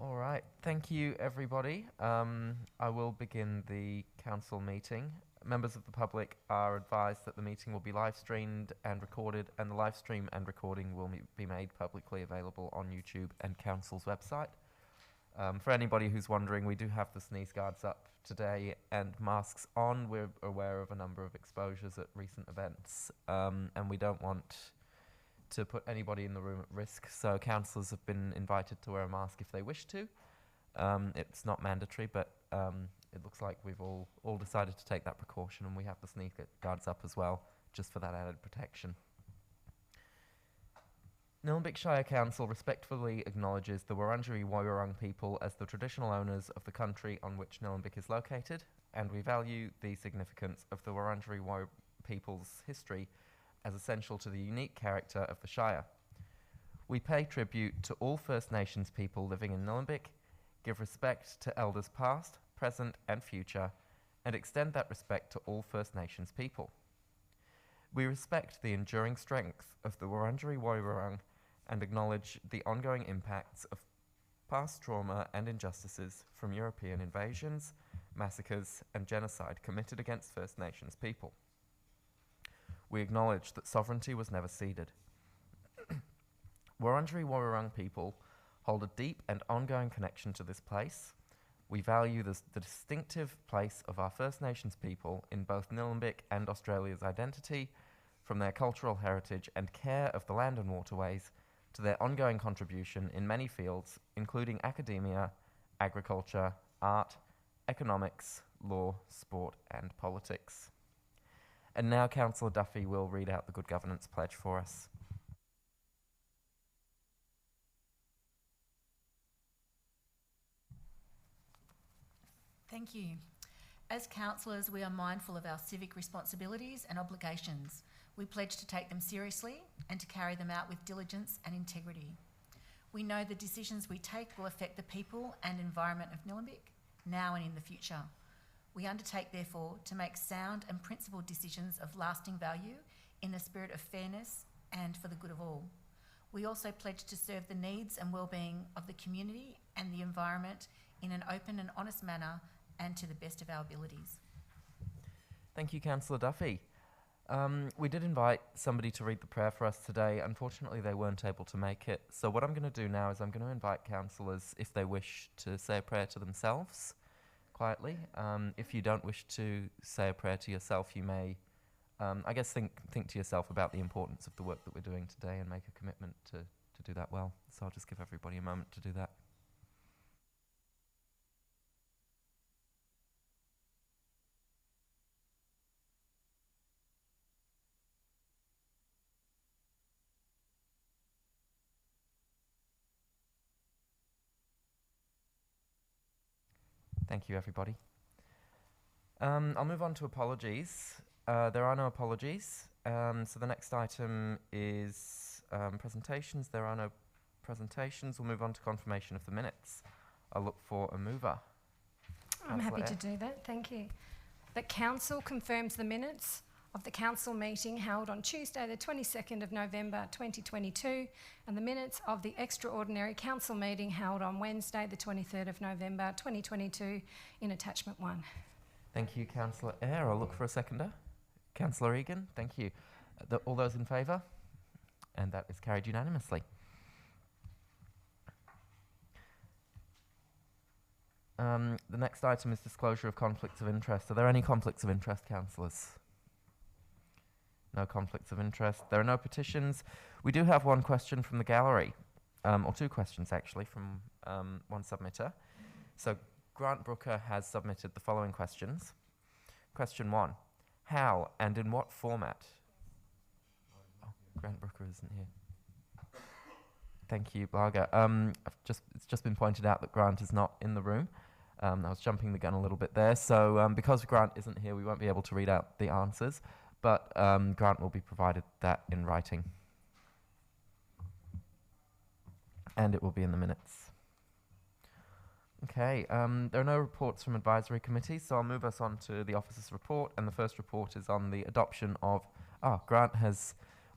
All right, thank you everybody. I will begin the council meeting. Members of the public are advised that the meeting will be live streamed and recorded, and the live stream and recording will be made publicly available on YouTube and council's website. For anybody who's wondering, we do have the sneeze guards up today and masks on. We're aware of a number of exposures at recent events, and we don't want to put anybody in the room at risk, so councillors have been invited to wear a mask if they wish to. It's not mandatory, but it looks like we've all decided to take that precaution, and we have the sneeze guards up as well, just for that added protection. Nillumbik Shire Council respectfully acknowledges the Wurundjeri Woiwurrung people as the traditional owners of the country on which Nillumbik is located, and we value the significance of the Wurundjeri Woiwurrung people's history as essential to the unique character of the Shire. We pay tribute to all First Nations people living in Nillumbik, give respect to elders past, present and future, and extend that respect to all First Nations people. We respect the enduring strength of the Wurundjeri Woiwurrung and acknowledge the ongoing impacts of past trauma and injustices from European invasions, massacres and genocide committed against First Nations people. We acknowledge that sovereignty was never ceded. Wurundjeri Woiwurrung people hold a deep and ongoing connection to this place. We value the distinctive place of our First Nations people in both Nillumbik and Australia's identity, from their cultural heritage and care of the land and waterways to their ongoing contribution in many fields, including academia, agriculture, art, economics, law, sport and politics. And now Councillor Duffy will read out the Good Governance Pledge for us. Thank you. As councillors, we are mindful of our civic responsibilities and obligations. We pledge to take them seriously and to carry them out with diligence and integrity. We know the decisions we take will affect the people and environment of Nillumbik, now and in the future. We undertake, therefore, to make sound and principled decisions of lasting value in a spirit of fairness and for the good of all. We also pledge to serve the needs and well-being of the community and the environment in an open and honest manner and to the best of our abilities. Thank you, Councillor Duffy. We did invite somebody to read the prayer for us today. Unfortunately, they weren't able to make it. So what I'm going to do now is I'm going to invite councillors, if they wish, to say a prayer to themselves quietly. If you don't wish to say a prayer to yourself, you may, I guess, think to yourself about the importance of the work that we're doing today and make a commitment to do that well. So I'll just give everybody a moment to do that. Thank you, everybody. I'll move on to apologies. There are no apologies. So the next item is presentations. There are no presentations. We'll move on to confirmation of the minutes. I'll look for a mover. I'm happy to do that, thank you. The Council confirms the minutes of the Council meeting held on Tuesday the 22nd of November 2022 and the minutes of the extraordinary Council meeting held on Wednesday the 23rd of November 2022 in Attachment 1. Thank you, Councillor Eyre. I'll look for a seconder. Councillor Egan, thank you. All those in favour? And that is carried unanimously. The next item is disclosure of conflicts of interest. Are there any conflicts of interest, councillors? No conflicts of interest. There are no petitions. We do have one question from the gallery, or two questions actually from one submitter. So Grant Brooker has submitted the following questions. Question 1, how and in what format? Oh, Grant Brooker isn't here. Thank you, Blaga. It's just been pointed out that Grant is not in the room. I was jumping the gun a little bit there. So because Grant isn't here, we won't be able to read out the answers, but Grant will be provided that in writing. And it will be in the minutes. Okay, there are no reports from advisory committees, so I'll move us on to the officer's report, and the first report is on the adoption of... Grant has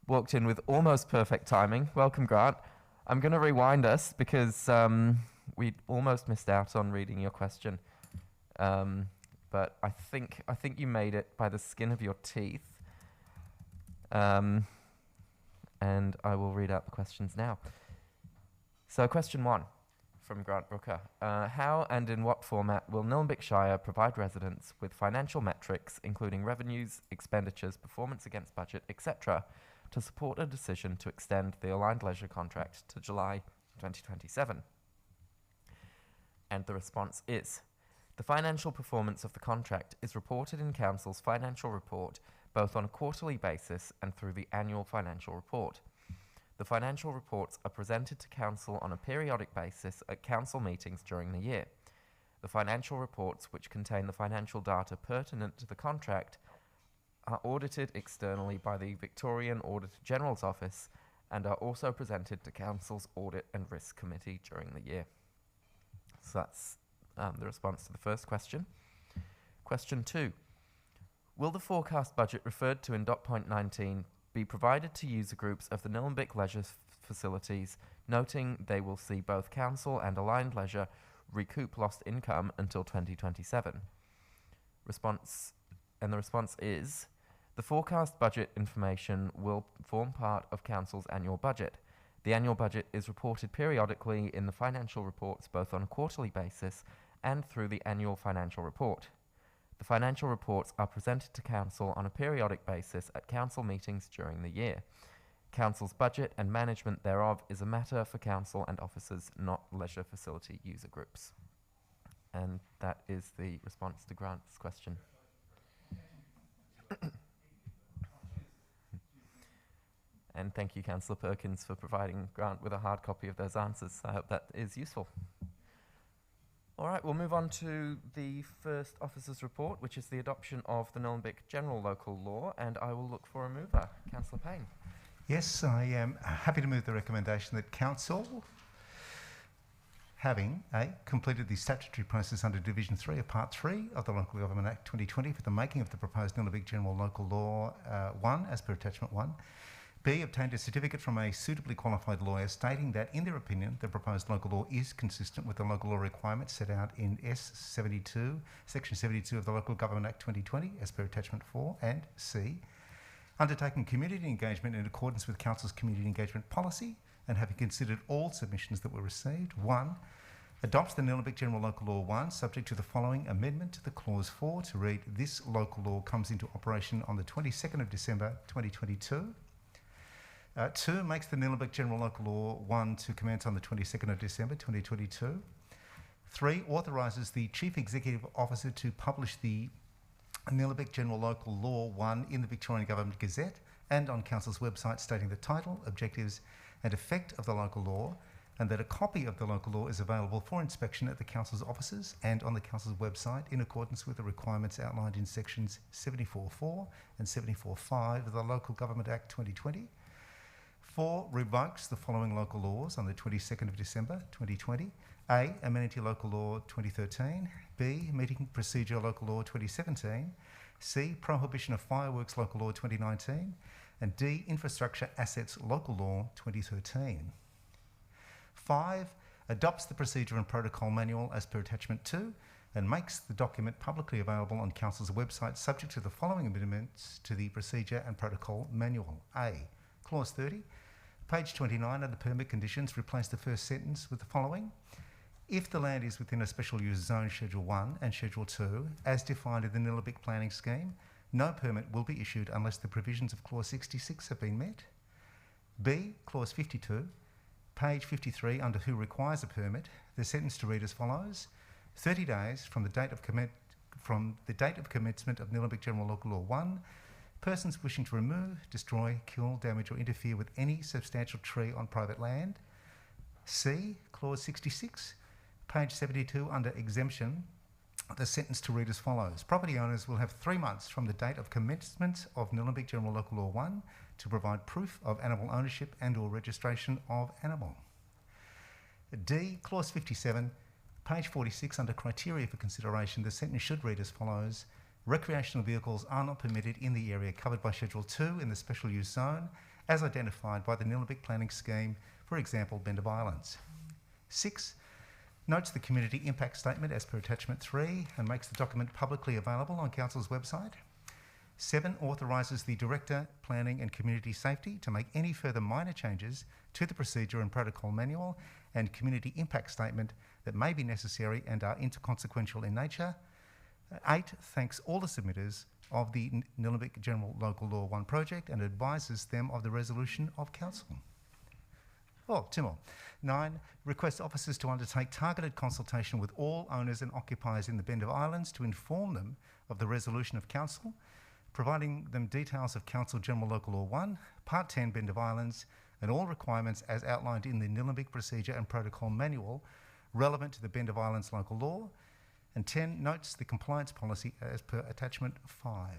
walked in with almost perfect timing. Welcome, Grant. I'm going to rewind us because we almost missed out on reading your question, but I think you made it by the skin of your teeth. And I will read out the questions now. So question 1 from Grant Brooker. How and in what format will Nillumbik Shire provide residents with financial metrics, including revenues, expenditures, performance against budget, etc., to support a decision to extend the Aligned Leisure contract to July 2027? And the response is, the financial performance of the contract is reported in Council's financial report both on a quarterly basis and through the annual financial report. The financial reports are presented to Council on a periodic basis at Council meetings during the year. The financial reports, which contain the financial data pertinent to the contract, are audited externally by the Victorian Auditor General's Office and are also presented to Council's Audit and Risk Committee during the year. So that's the response to the first question. Question 2. Will the forecast budget referred to in dot point 19 be provided to user groups of the Nillumbik Leisure facilities, noting they will see both Council and Aligned Leisure recoup lost income until 2027? The response is, the forecast budget information will form part of Council's annual budget. The annual budget is reported periodically in the financial reports both on a quarterly basis and through the annual financial report. The financial reports are presented to Council on a periodic basis at Council meetings during the year. Council's budget and management thereof is a matter for Council and officers, not leisure facility user groups. And that is the response to Grant's question. And thank you, Councillor Perkins, for providing Grant with a hard copy of those answers. I hope that is useful. All right, we'll move on to the first officer's report, which is the adoption of the Nillumbik General Local Law, and I will look for a mover. Councillor Payne. Yes, I am happy to move the recommendation that Council, having completed the statutory process under Division 3 of Part 3 of the Local Government Act 2020 for the making of the proposed Nillumbik General Local Law 1 as per Attachment 1, B, obtained a certificate from a suitably qualified lawyer stating that, in their opinion, the proposed local law is consistent with the local law requirements set out in S72, Section 72 of the Local Government Act 2020, as per Attachment 4, and C, undertaking community engagement in accordance with Council's community engagement policy, and having considered all submissions that were received, 1, adopts the Nillumbik General Local Law 1 subject to the following amendment to the Clause 4 to read, this local law comes into operation on the 22nd of December 2022. 2, makes the Nillumbik General Local Law 1 to commence on the 22nd of December 2022. 3, authorises the Chief Executive Officer to publish the Nillumbik General Local Law 1 in the Victorian Government Gazette and on Council's website, stating the title, objectives and effect of the local law, and that a copy of the local law is available for inspection at the Council's offices and on the Council's website in accordance with the requirements outlined in Sections 74.4 and 74.5 of the Local Government Act 2020. 4, revokes the following local laws on the 22nd of December 2020. A, Amenity Local Law 2013. B, Meeting Procedure Local Law 2017. C, Prohibition of Fireworks Local Law 2019. And D, Infrastructure Assets Local Law 2013. 5, adopts the Procedure and Protocol Manual as per Attachment 2 and makes the document publicly available on Council's website subject to the following amendments to the Procedure and Protocol Manual. A, Clause 30, page 29 under permit conditions, replace the first sentence with the following. If the land is within a special use zone Schedule 1 and Schedule 2, as defined in the Nillumbik Planning Scheme, no permit will be issued unless the provisions of Clause 66 have been met. B, Clause 52, page 53 under who requires a permit, the sentence to read as follows. 30 days from the date of commencement of Nillumbik General Local Law 1, persons wishing to remove, destroy, kill, damage or interfere with any substantial tree on private land. C, Clause 66, page 72 under exemption, the sentence to read as follows. Property owners will have 3 months from the date of commencement of Nillumbik General Local Law 1 to provide proof of animal ownership and or registration of animal. D, Clause 57, page 46 under criteria for consideration, the sentence should read as follows. Recreational vehicles are not permitted in the area covered by Schedule 2 in the Special Use Zone as identified by the Nillumbik Planning Scheme, for example, Bend of Islands. 6, notes the community impact statement as per attachment 3 and makes the document publicly available on Council's website. 7, authorises the Director, Planning and Community Safety to make any further minor changes to the procedure and protocol manual and community impact statement that may be necessary and are inconsequential in nature. 8, thanks all the submitters of the Nillumbik General Local Law 1 project and advises them of the resolution of Council. Oh, 2 more. 9, requests officers to undertake targeted consultation with all owners and occupiers in the Bend of Islands to inform them of the resolution of Council, providing them details of Council General Local Law 1, Part 10 Bend of Islands, and all requirements as outlined in the Nillumbik Procedure and Protocol Manual relevant to the Bend of Islands local law. And 10, notes the compliance policy as per attachment 5.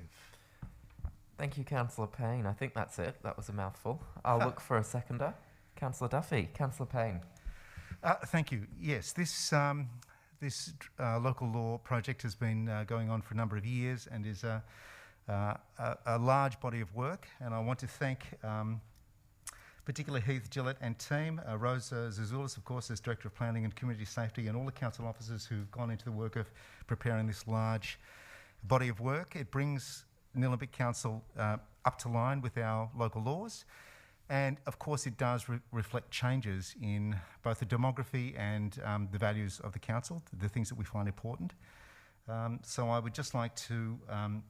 Thank you, Councillor Payne. I think that's it. That was a mouthful. I'll look for a seconder. Councillor Duffy. Councillor Payne. Thank you. Yes, this local law project has been going on for a number of years and is a large body of work, and I want to thank particularly Heath Gillett and team, Rosa Zazoulis, of course, as Director of Planning and Community Safety, and all the council officers who've gone into the work of preparing this large body of work. It brings Nillumbik Council up to line with our local laws, and of course it does reflect changes in both the demography and the values of the council, the things that we find important. So I would just like to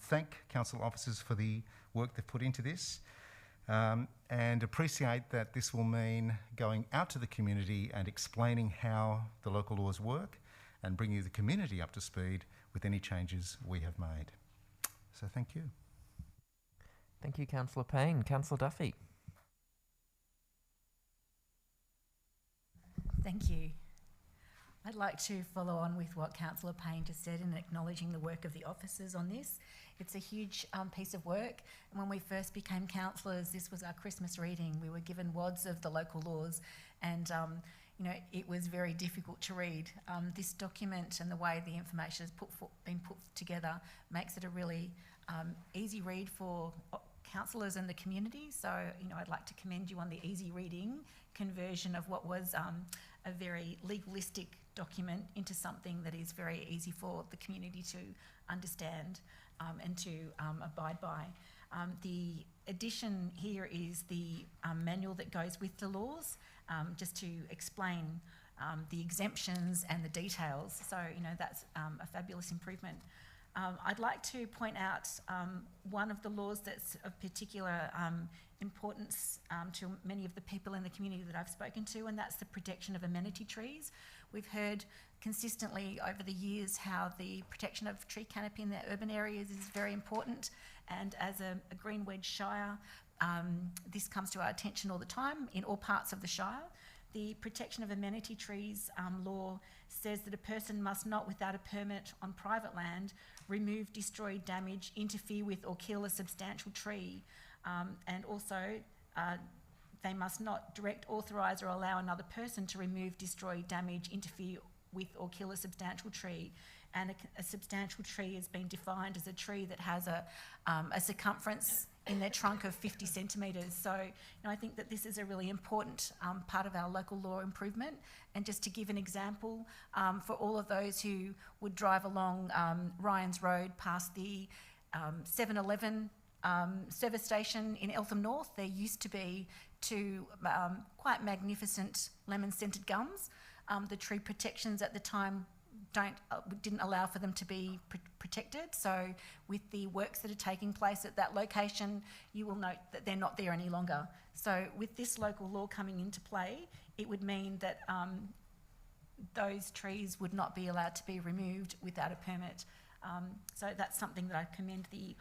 thank council officers for the work they've put into this, and appreciate that this will mean going out to the community and explaining how the local laws work and bringing the community up to speed with any changes we have made. So thank you. Thank you, Councillor Payne. Councillor Duffy. Thank you. I'd like to follow on with what Councillor Payne just said in acknowledging the work of the officers on this. It's a huge piece of work, and when we first became councillors, this was our Christmas reading. We were given wads of the local laws, and you know, it was very difficult to read. This document and the way the information has been put together makes it a really easy read for councillors and the community. So, you know, I'd like to commend you on the easy reading conversion of what was a very legalistic document into something that is very easy for the community to understand and to abide by. The addition here is the manual that goes with the laws, just to explain the exemptions and the details. So, you know, that's a fabulous improvement. I'd like to point out one of the laws that's of particular importance to many of the people in the community that I've spoken to, and that's the protection of amenity trees. We've heard consistently over the years how the protection of tree canopy in the urban areas is very important, and as a Green Wedge Shire, this comes to our attention all the time in all parts of the Shire. The protection of amenity trees law says that a person must not, without a permit on private land, remove, destroy, damage, interfere with or kill a substantial tree, and also they must not direct, authorise or allow another person to remove, destroy, damage, interfere with or kill a substantial tree. And a substantial tree has been defined as a tree that has a circumference in their trunk of 50 centimetres. So, you know, I think that this is a really important part of our local law improvement. And just to give an example, for all of those who would drive along Ryan's Road past the 7-Eleven service station in Eltham North, there used to be two quite magnificent lemon-scented gums. The tree protections at the time didn't allow for them to be protected. So with the works that are taking place at that location, you will note that they're not there any longer. So with this local law coming into play, it would mean that those trees would not be allowed to be removed without a permit. So that's something that I commend the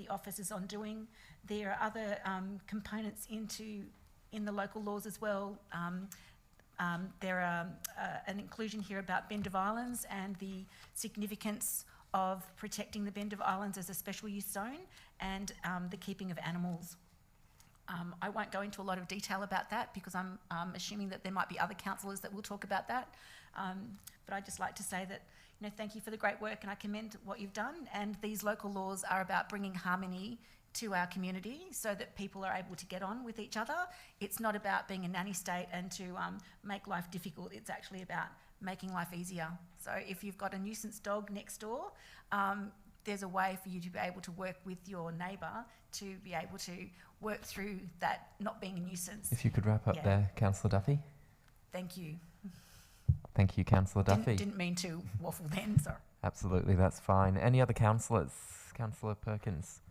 officers on doing. There are other components in the local laws as well. There are an inclusion here about Bend of Islands and the significance of protecting the Bend of Islands as a special use zone, and the keeping of animals. I won't go into a lot of detail about that because I'm assuming that there might be other councillors that will talk about that. But I'd just like to say that, you know, thank you for the great work and I commend what you've done. And these local laws are about bringing harmony to our community so that people are able to get on with each other. It's not about being a nanny state and to make life difficult. It's actually about making life easier. So if you've got a nuisance dog next door, there's a way for you to be able to work with your neighbour to be able to work through that not being a nuisance. If you could wrap up Yeah. there, Councillor Duffy. Thank you. Thank you, Councillor Duffy. Didn't mean to waffle then, sorry. Absolutely, that's fine. Any other councillors? Councillor Perkins.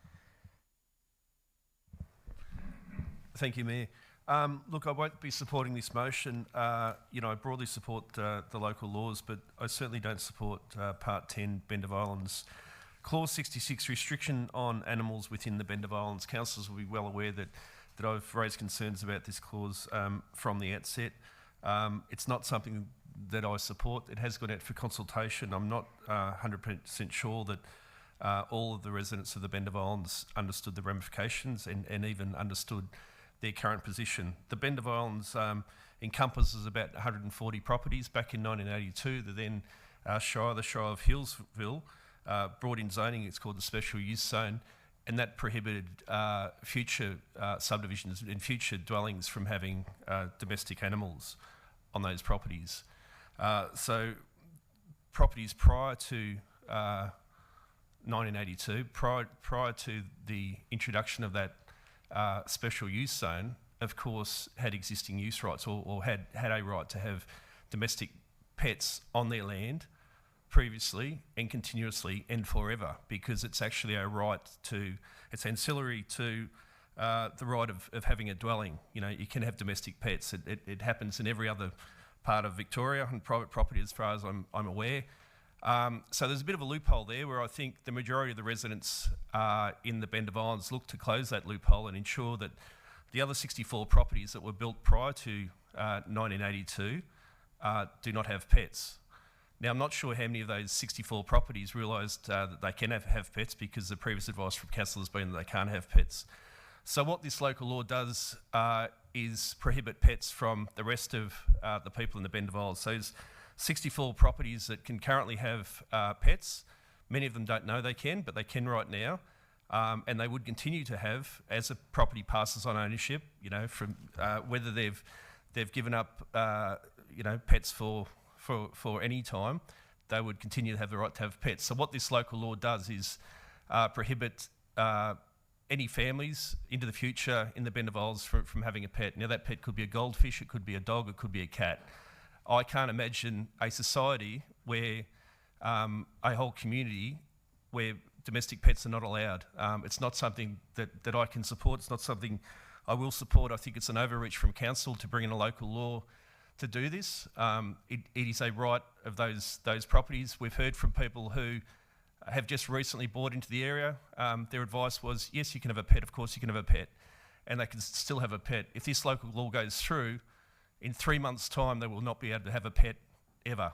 Thank you, Mayor. Look, I won't be supporting this motion. I broadly support the local laws, but I certainly don't support Part 10, Bendigo Islands. Clause 66, restriction on animals within the Bendigo Islands. Councillors will be well aware that I've raised concerns about this clause from the outset. It's not something that I support. It has gone out for consultation. I'm not 100% sure that all of the residents of the Bendigo Islands understood the ramifications and even understood their current position. The Bendigo Islands encompasses about 140 properties. Back in 1982, the then the Shire of Hillsville, brought in zoning. It's called the Special Use Zone, and that prohibited future subdivisions and future dwellings from having domestic animals on those properties. So properties prior to 1982, prior to the introduction of that special use zone, of course, had existing use rights or had a right to have domestic pets on their land previously and continuously and forever, because it's actually a right to, it's ancillary to the right of having a dwelling. You know, you can have domestic pets. It happens in every other part of Victoria and private property as far as I'm aware. So there's a bit of a loophole there where I think the majority of the residents in the Bendigo Islands look to close that loophole and ensure that the other 64 properties that were built prior to 1982 do not have pets. Now, I'm not sure how many of those 64 properties realised that they can have pets, because the previous advice from council has been that they can't have pets. So what this local law does is prohibit pets from the rest of the people in the Bendigo Islands. So there's 64 properties that can currently have pets. Many of them don't know they can, but they can right now. And they would continue to have as a property passes on ownership, you know, from whether they've given up, pets for any time, they would continue to have the right to have pets. So what this local law does is prohibit any families into the future in the Bendigo Islands from having a pet. Now, that pet could be a goldfish, it could be a dog, it could be a cat. I can't imagine a society where a whole community where domestic pets are not allowed. It's not something that I can support. It's not something I will support. I think it's an overreach from council to bring in a local law to do this. It is a right of those properties. We've heard from people who have just recently bought into the area. Their advice was, yes, you can have a pet, of course you can have a pet, and they can still have a pet. If this local law goes through, in 3 months' time they will not be able to have a pet ever.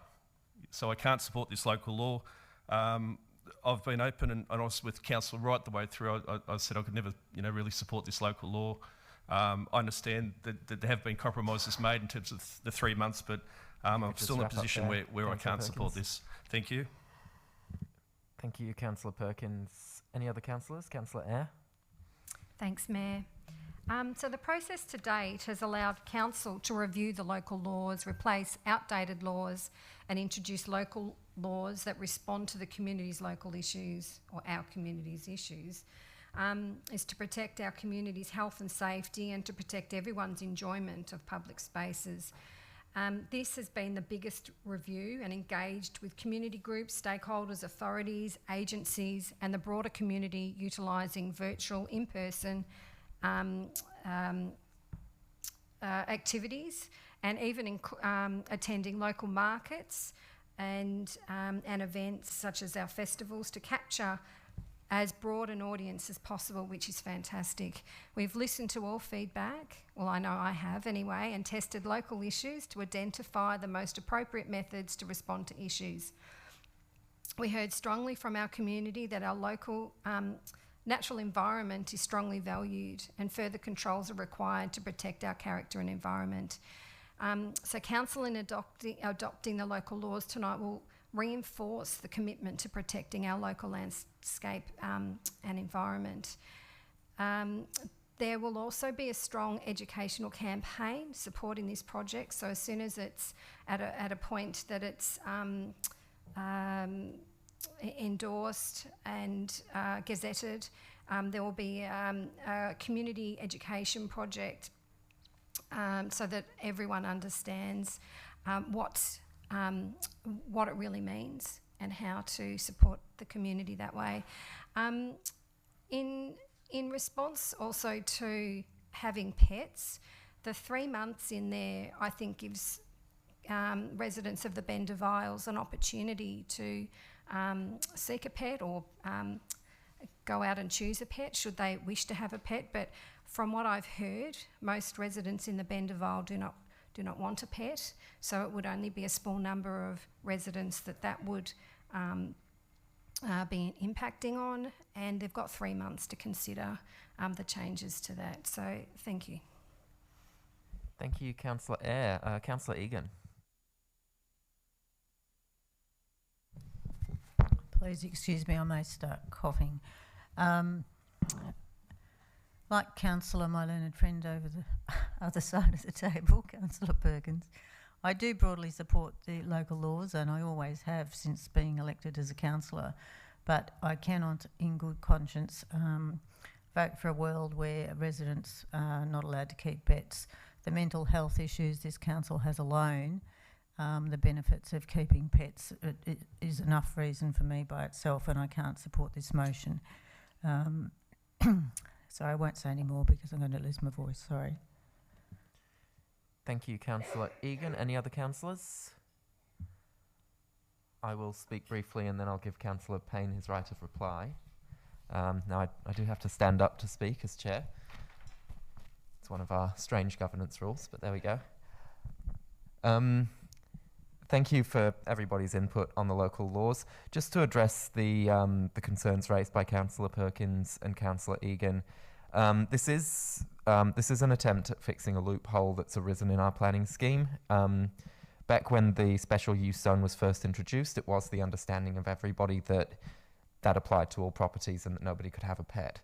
So I can't support this local law. I've been open and honest with council right the way through. I said I could never really support this local law. I understand that there have been compromises made in terms of the 3 months, but I'm still in a position where I can't support this. Thank you. Thank you, Councillor Perkins. Any other councillors? Councillor Eyre? Thanks, Mayor. So the process to date has allowed council to review the local laws, replace outdated laws and introduce local laws that respond to the community's local issues, or our community's issues, is to protect our community's health and safety and to protect everyone's enjoyment of public spaces. This has been the biggest review and engaged with community groups, stakeholders, authorities, agencies and the broader community utilising virtual, in-person activities, and even attending local markets and events such as our festivals to capture as broad an audience as possible, which is fantastic. We've listened to all feedback, well, I know I have anyway, and tested local issues to identify the most appropriate methods to respond to issues. We heard strongly from our community that our local natural environment is strongly valued and further controls are required to protect our character and environment. So council in adopting the local laws tonight will reinforce the commitment to protecting our local landscape and environment. There will also be a strong educational campaign supporting this project. So as soon as it's at a point that it's endorsed and gazetted, there will be a community education project so that everyone understands what it really means and how to support the community that way. In response also to having pets, the 3 months in there I think gives residents of the Bend of Isles an opportunity to seek a pet or go out and choose a pet should they wish to have a pet. But from what I've heard, most residents in the Bend of Isles do not want a pet, so it would only be a small number of residents that would be impacting on, and they've got 3 months to consider the changes to that. So thank you. Thank you, Councillor Eyre. Councillor Egan. Please excuse me, I may start coughing. Like Councillor, my learned friend over the other side of the table, Councillor Perkins, I do broadly support the local laws, and I always have since being elected as a councillor, but I cannot in good conscience vote for a world where residents are not allowed to keep pets. The mental health issues this council has alone, the benefits of keeping pets, it is enough reason for me by itself, and I can't support this motion. So I won't say any more because I'm going to lose my voice, sorry. Thank you, Councillor Egan. Any other councillors? I will speak briefly and then I'll give Councillor Payne his right of reply. Now, I do have to stand up to speak as chair. It's one of our strange governance rules, but there we go. Thank you for everybody's input on the local laws. Just to address the concerns raised by Councillor Perkins and Councillor Egan, this is an attempt at fixing a loophole that's arisen in our planning scheme. Back when the special use zone was first introduced, it was the understanding of everybody that that applied to all properties and that nobody could have a pet.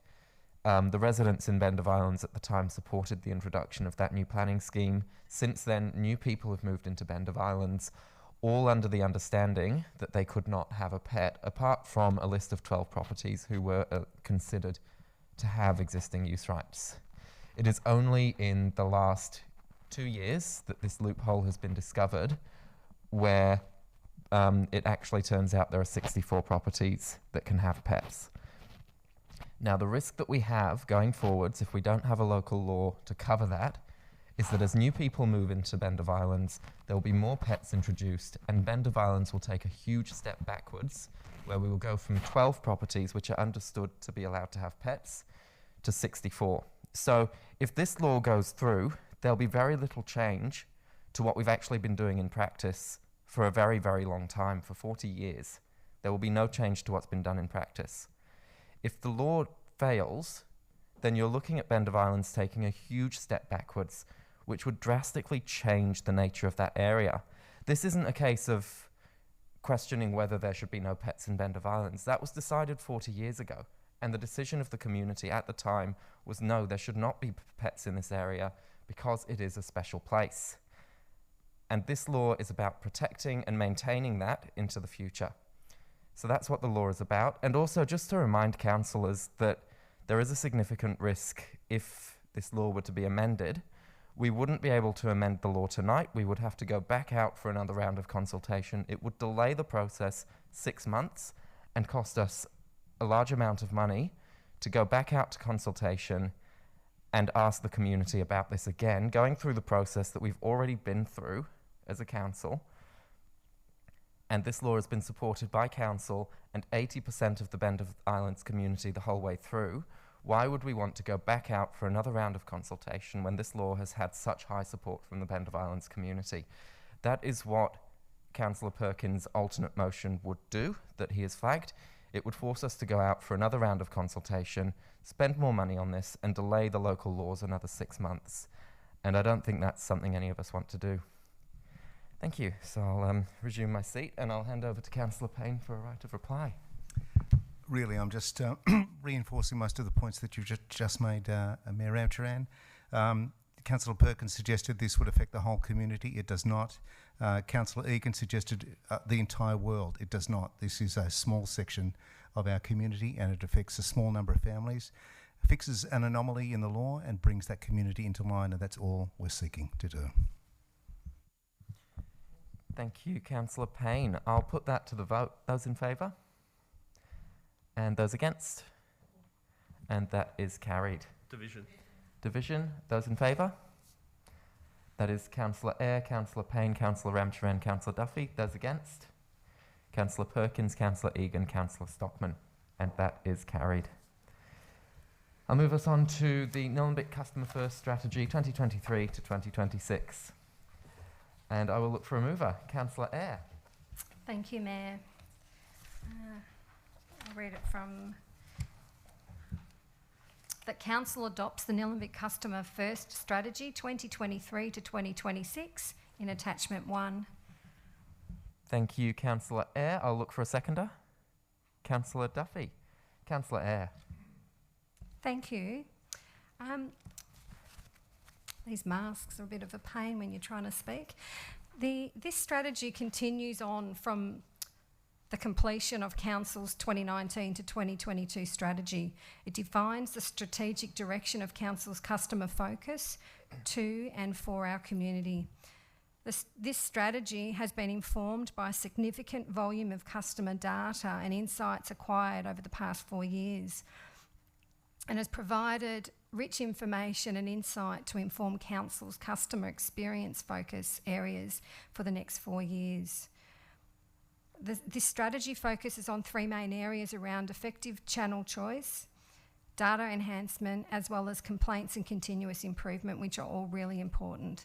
The residents in Bend of Islands at the time supported the introduction of that new planning scheme. Since then, new people have moved into Bend of Islands, all under the understanding that they could not have a pet, apart from a list of 12 properties who were considered to have existing use rights. It is only in the last 2 years that this loophole has been discovered, where it actually turns out there are 64 properties that can have pets. Now, the risk that we have going forwards, if we don't have a local law to cover that, is that as new people move into Bend of Islands, there will be more pets introduced, and Bend of Islands will take a huge step backwards, where we will go from 12 properties, which are understood to be allowed to have pets, to 64. So if this law goes through, there'll be very little change to what we've actually been doing in practice for a very, very long time, for 40 years. There will be no change to what's been done in practice. If the law fails, then you're looking at Bend of Islands taking a huge step backwards, which would drastically change the nature of that area. This isn't a case of questioning whether there should be no pets in Bend of Islands. That was decided 40 years ago, and the decision of the community at the time was no, there should not be pets in this area because it is a special place. And this law is about protecting and maintaining that into the future. So that's what the law is about. And also just to remind councillors that there is a significant risk if this law were to be amended. We wouldn't be able to amend the law tonight. We would have to go back out for another round of consultation. It would delay the process 6 months and cost us a large amount of money to go back out to consultation and ask the community about this again, going through the process that we've already been through as a council. And this law has been supported by council and 80% of the Bend of Islands community the whole way through. Why would we want to go back out for another round of consultation when this law has had such high support from the Bend of Islands community? That is what Councillor Perkins' alternate motion would do, that he has flagged. It would force us to go out for another round of consultation, spend more money on this, and delay the local laws another 6 months. And I don't think that's something any of us want to do. Thank you. So I'll resume my seat and I'll hand over to Councillor Payne for a right of reply. Really, I'm just reinforcing most of the points that you've just made, Mayor Ramcharan. Councillor Perkins suggested this would affect the whole community. It does not. Councillor Egan suggested the entire world. It does not. This is a small section of our community and it affects a small number of families. It fixes an anomaly in the law and brings that community into line, and that's all we're seeking to do. Thank you, Councillor Payne. I'll put that to the vote. Those in favour? And those against? And that is carried. Division. Those in favour? That is Councillor Eyre, Councillor Payne, Councillor Ramcharan, Councillor Duffy. Those against? Councillor Perkins, Councillor Egan, Councillor Stockman. And that is carried. I'll move us on to the Nillumbik Customer First Strategy 2023 to 2026. And I will look for a mover. Councillor Eyre. Thank you, Mayor. I'll read it from... That Council adopts the Nillumbik Customer First Strategy 2023 to 2026 in Attachment 1. Thank you, Councillor Eyre. I'll look for a seconder. Councillor Duffy. Councillor Eyre. Thank you. These masks are a bit of a pain when you're trying to speak. This strategy continues on from the completion of Council's 2019 to 2022 strategy. It defines the strategic direction of Council's customer focus to and for our community. This strategy has been informed by a significant volume of customer data and insights acquired over the past 4 years, and has provided rich information and insight to inform Council's customer experience focus areas for the next 4 years. This strategy focuses on 3 main areas around effective channel choice, data enhancement, as well as complaints and continuous improvement, which are all really important.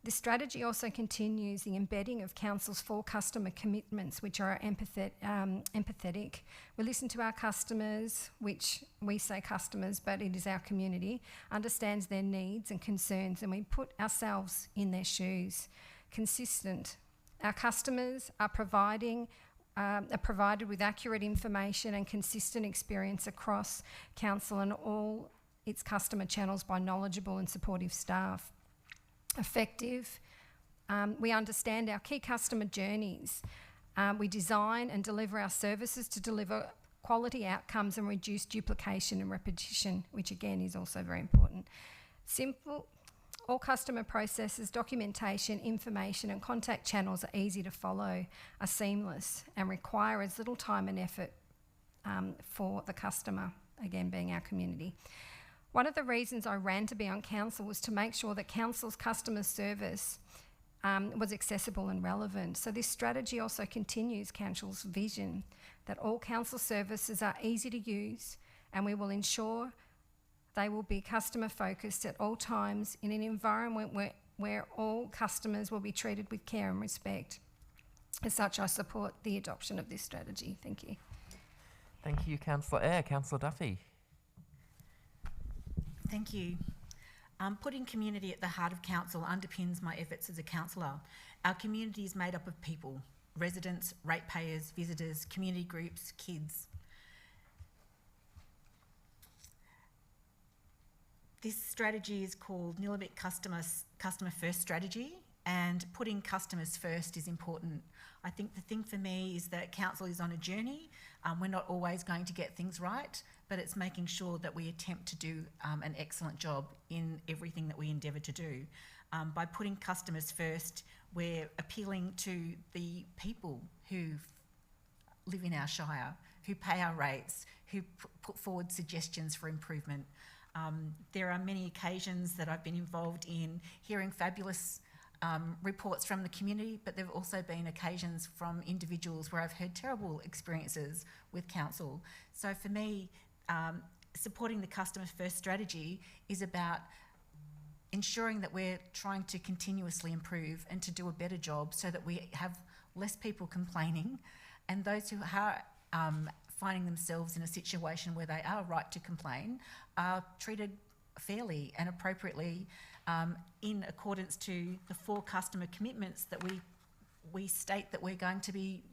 This strategy also continues the embedding of Council's 4 customer commitments, which are empathetic. We listen to our customers, which we say customers, but it is our community, understands their needs and concerns, and we put ourselves in their shoes. Consistent. Our customers are provided with accurate information and consistent experience across Council and all its customer channels by knowledgeable and supportive staff. Effective. We understand our key customer journeys. We design and deliver our services to deliver quality outcomes and reduce duplication and repetition, which again is also very important. Simple. All customer processes, documentation, information and contact channels are easy to follow, are seamless and require as little time and effort for the customer, again being our community. One of the reasons I ran to be on Council was to make sure that Council's customer service was accessible and relevant. So this strategy also continues Council's vision that all Council services are easy to use, and we will ensure they will be customer focused at all times in an environment where all customers will be treated with care and respect. As such, I support the adoption of this strategy. Thank you. Thank you, Councillor Eyre. Councillor Duffy. Thank you. Putting community at the heart of Council underpins my efforts as a councillor. Our community is made up of people, residents, ratepayers, visitors, community groups, kids. This strategy is called Nillumbik Customer First Strategy, and putting customers first is important. I think the thing for me is that Council is on a journey. We're not always going to get things right, but it's making sure that we attempt to do an excellent job in everything that we endeavour to do. By putting customers first, we're appealing to the people who live in our shire, who pay our rates, who put forward suggestions for improvement. There are many occasions that I've been involved in hearing fabulous reports from the community, but there have also been occasions from individuals where I've heard terrible experiences with Council. So for me, supporting the Customer First strategy is about ensuring that we're trying to continuously improve and to do a better job so that we have less people complaining, and those who are finding themselves in a situation where they are right to complain are treated fairly and appropriately in accordance to the 4 customer commitments that we state that we're going to be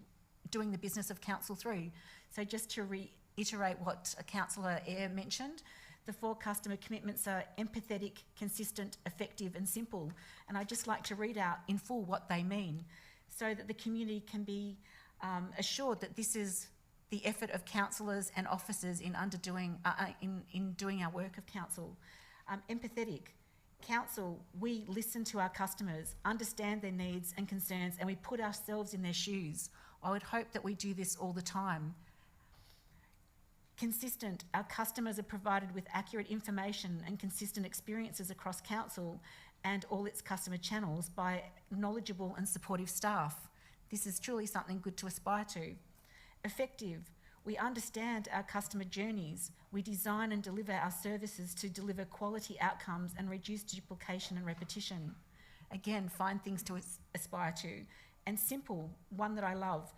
doing the business of council through. So just to reiterate what Councillor Eyre mentioned, the 4 customer commitments are empathetic, consistent, effective and simple. And I'd just like to read out in full what they mean so that the community can be assured that this is the effort of councillors and officers in doing our work of council. Empathetic. Council, we listen to our customers, understand their needs and concerns, and we put ourselves in their shoes. I would hope that we do this all the time. Consistent. Our customers are provided with accurate information and consistent experiences across council and all its customer channels by knowledgeable and supportive staff. This is truly something good to aspire to. Effective. We understand our customer journeys. We design and deliver our services to deliver quality outcomes and reduce duplication and repetition. Again, find things to aspire to. And simple, one that I love.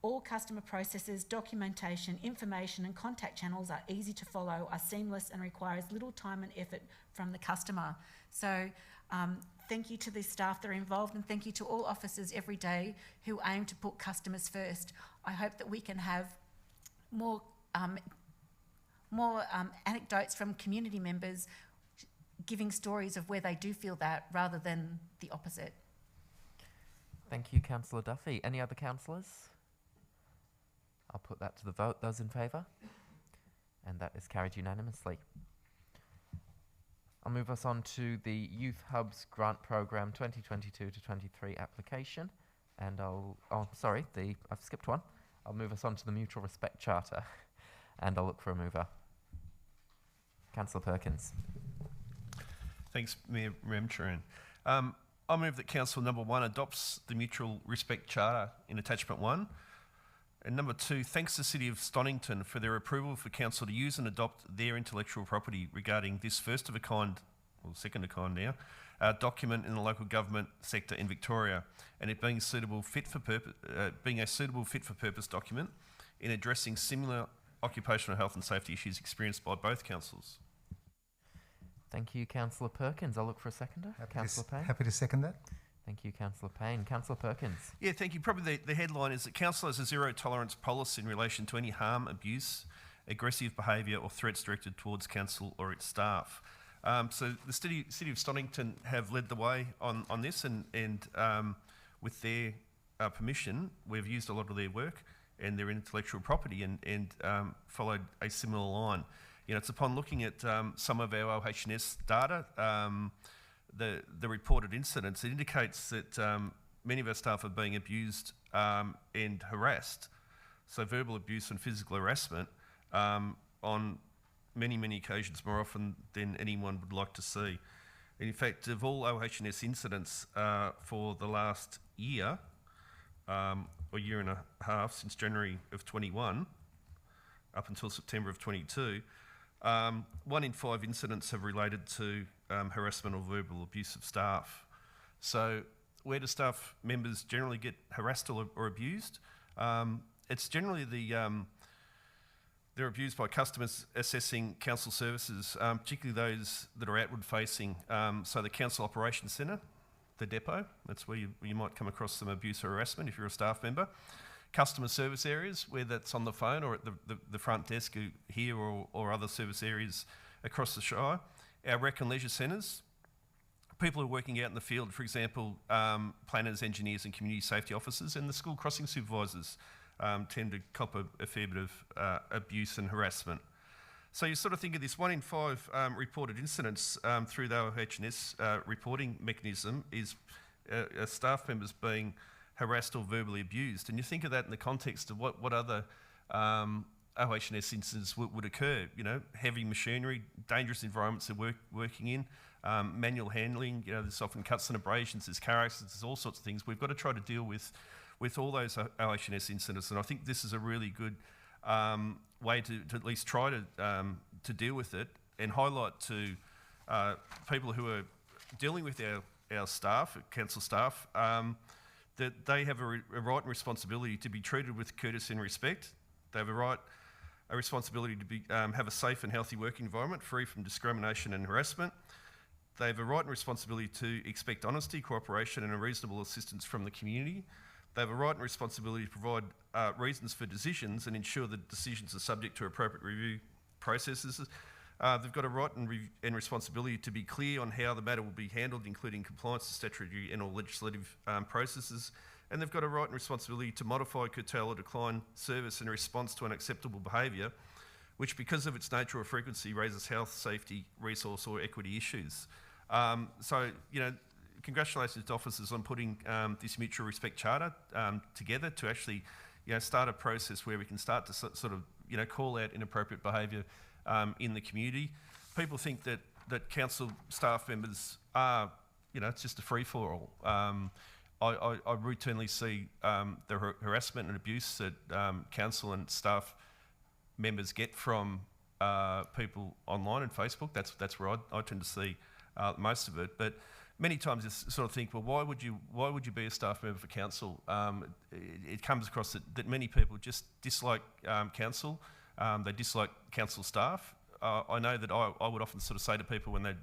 All customer processes, documentation, information and contact channels are easy to follow, are seamless and requires little time and effort from the customer. So thank you to the staff that are involved, and thank you to all officers every day who aim to put customers first. I hope that we can have more anecdotes from community members giving stories of where they do feel that rather than the opposite. Thank you, Councillor Duffy. Any other councillors? I'll put that to the vote. Those in favour? And that is carried unanimously. I'll move us on to the Youth Hubs Grant Programme 2022 to 23 application. And I've skipped one. I'll move us on to the Mutual Respect Charter. And I'll look for a mover. Councillor Perkins. Thanks, Mayor Ramcharan. I move that Council Number 1 adopts the Mutual Respect Charter in Attachment 1. And number 2, thanks the City of Stonington for their approval for Council to use and adopt their intellectual property regarding this first of a kind, or second of a kind now, document in the local government sector in Victoria, and it being a suitable fit for purpose document in addressing similar occupational health and safety issues experienced by both councils. Thank you, Councillor Perkins. I'll look for a seconder. Councillor Payne. Happy to second that. Thank you, Councillor Payne. Councillor Perkins. Yeah, thank you. Probably the headline is that Council has a zero tolerance policy in relation to any harm, abuse, aggressive behaviour or threats directed towards Council or its staff. So the City of Stonington have led the way on this, and with their permission, we've used a lot of their work and their intellectual property and followed a similar line. You know, it's upon looking at some of our OH&S data, the reported incidents, it indicates that many of our staff are being abused and harassed, so verbal abuse and physical harassment on many occasions, more often than anyone would like to see. In fact, of all OH&S incidents for the last year, or year and a half, since January of 21, up until September of 22, 1 in 5 incidents have related to harassment or verbal abuse of staff. So where do staff members generally get harassed or abused? It's generally they're abused by customers assessing council services, particularly those that are outward facing. So the council operations centre, the depot, that's where you might come across some abuse or harassment if you're a staff member. Customer service areas, where that's on the phone or at the front desk here or other service areas across the Shire. Our rec and leisure centres, people who are working out in the field, for example, planners, engineers and community safety officers, and the school crossing supervisors tend to cop a fair bit of abuse and harassment. So you sort of think of this 1 in 5 reported incidents through the OH&S reporting mechanism is staff members being harassed or verbally abused. And you think of that in the context of what other OH&S incidents would occur. You know, heavy machinery, dangerous environments they're working in, manual handling, you know, there's often cuts and abrasions, there's car accidents, there's all sorts of things. We've got to try to deal with all those OH&S incidents, and I think this is a really good way to at least try to deal with it and highlight to people who are dealing with our staff, council staff, that they have a right and responsibility to be treated with courtesy and respect. They have a responsibility to have a safe and healthy working environment free from discrimination and harassment. They have a right and responsibility to expect honesty, cooperation and a reasonable assistance from the community. They have a right and responsibility to provide reasons for decisions and ensure that decisions are subject to appropriate review processes. They've got a right and responsibility to be clear on how the matter will be handled, including compliance to statutory and or legislative processes. And they've got a right and responsibility to modify, curtail or decline service in response to unacceptable behaviour, which because of its nature or frequency raises health, safety, resource or equity issues. So, you know, congratulations to officers on putting this mutual respect charter together to actually, you know, start a process where we can start to sort of, you know, call out inappropriate behaviour in the community. People think that council staff members are, you know, it's just a free-for-all. I routinely see the harassment and abuse that council and staff members get from people online and Facebook. That's where I tend to see most of it. But many times you sort of think, well, why would you be a staff member for council? It comes across that many people just dislike council. They dislike council staff. I know that I would often sort of say to people when they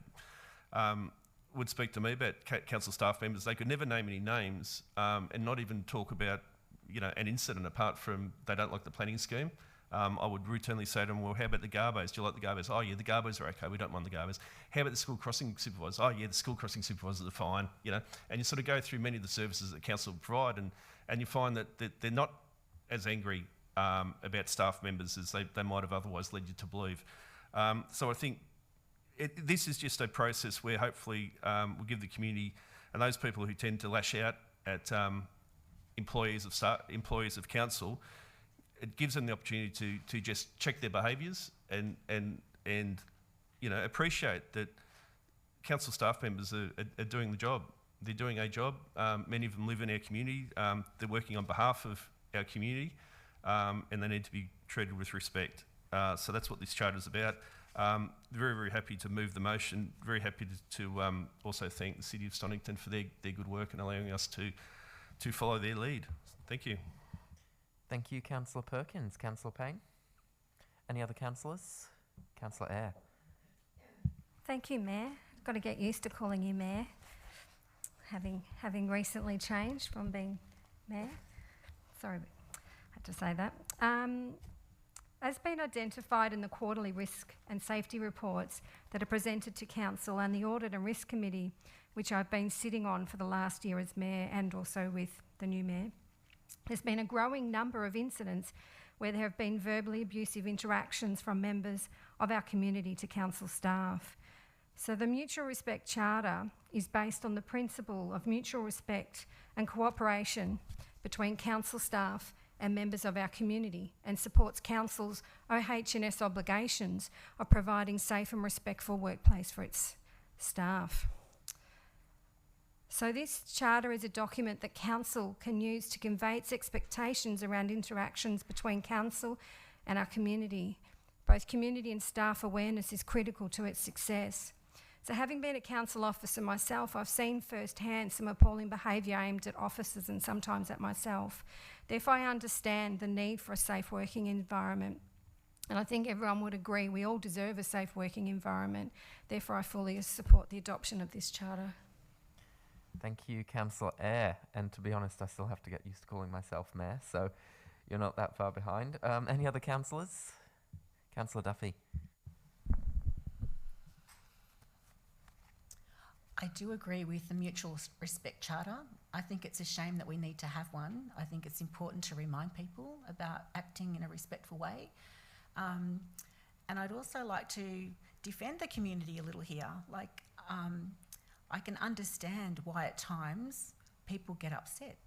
would speak to me about council staff members, they could never name any names and not even talk about, you know, an incident apart from they don't like the planning scheme. I would routinely say to them, well, how about the Garbos? Do you like the Garbos? Oh, yeah, the Garbos are okay. We don't mind the Garbos. How about the school crossing supervisors? Oh, yeah, the school crossing supervisors are fine, you know. And you sort of go through many of the services that council provide and you find that they're not as angry about staff members as they might have otherwise led you to believe. So I think this is just a process where hopefully we'll give the community and those people who tend to lash out at employees of council, it gives them the opportunity to just check their behaviours and you know, appreciate that council staff members are doing the job. They're doing a job. Many of them live in our community. They're working on behalf of our community, and they need to be treated with respect. So that's what this charter is about. Very, very happy to move the motion. Very happy to also thank the City of Stonington for their good work and allowing us to follow their lead. Thank you. Thank you, Councillor Perkins. Councillor Payne? Any other councillors? Councillor Eyre? Thank you, Mayor. I've got to get used to calling you Mayor, having recently changed from being Mayor. Sorry, I had to say that. As been identified in the quarterly risk and safety reports that are presented to Council and the Audit and Risk Committee, which I've been sitting on for the last year as Mayor and also with the new Mayor, there's been a growing number of incidents where there have been verbally abusive interactions from members of our community to council staff. So the Mutual Respect Charter is based on the principle of mutual respect and cooperation between council staff and members of our community and supports council's OH&S obligations of providing safe and respectful workplace for its staff. So this charter is a document that council can use to convey its expectations around interactions between council and our community. Both community and staff awareness is critical to its success. So having been a council officer myself, I've seen firsthand some appalling behaviour aimed at officers and sometimes at myself. Therefore, I understand the need for a safe working environment. And I think everyone would agree we all deserve a safe working environment. Therefore, I fully support the adoption of this charter. Thank you, Councillor Eyre. And to be honest, I still have to get used to calling myself Mayor, so you're not that far behind. Any other councillors? Councillor Duffy. I do agree with the Mutual Respect Charter. I think it's a shame that we need to have one. I think it's important to remind people about acting in a respectful way. And I'd also like to defend the community a little here. I can understand why at times people get upset.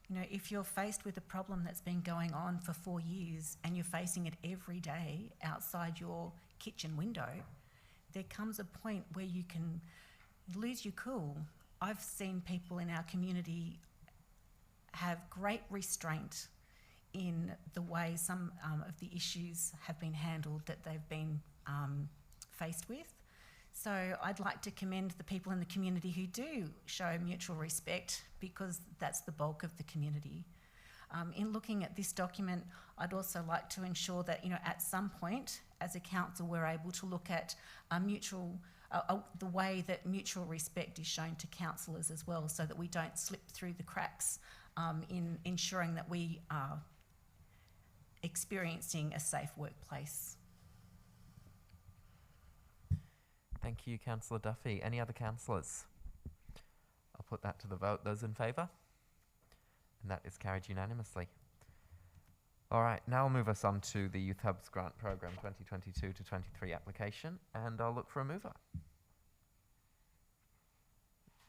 You know, if you're faced with a problem that's been going on for 4 years and you're facing it every day outside your kitchen window, there comes a point where you can lose your cool. I've seen people in our community have great restraint in the way some of the issues have been handled that they've been faced with. So I'd like to commend the people in the community who do show mutual respect, because that's the bulk of the community. In looking at this document, I'd also like to ensure that, you know, at some point as a council we're able to look at the way that mutual respect is shown to councillors as well, so that we don't slip through the cracks in ensuring that we are experiencing a safe workplace. Thank you, Councillor Duffy. Any other councillors? I'll put that to the vote. Those in favour? And that is carried unanimously. All right, now I'll move us on to the Youth Hubs Grant Programme 2022 to 23 application, and I'll look for a mover.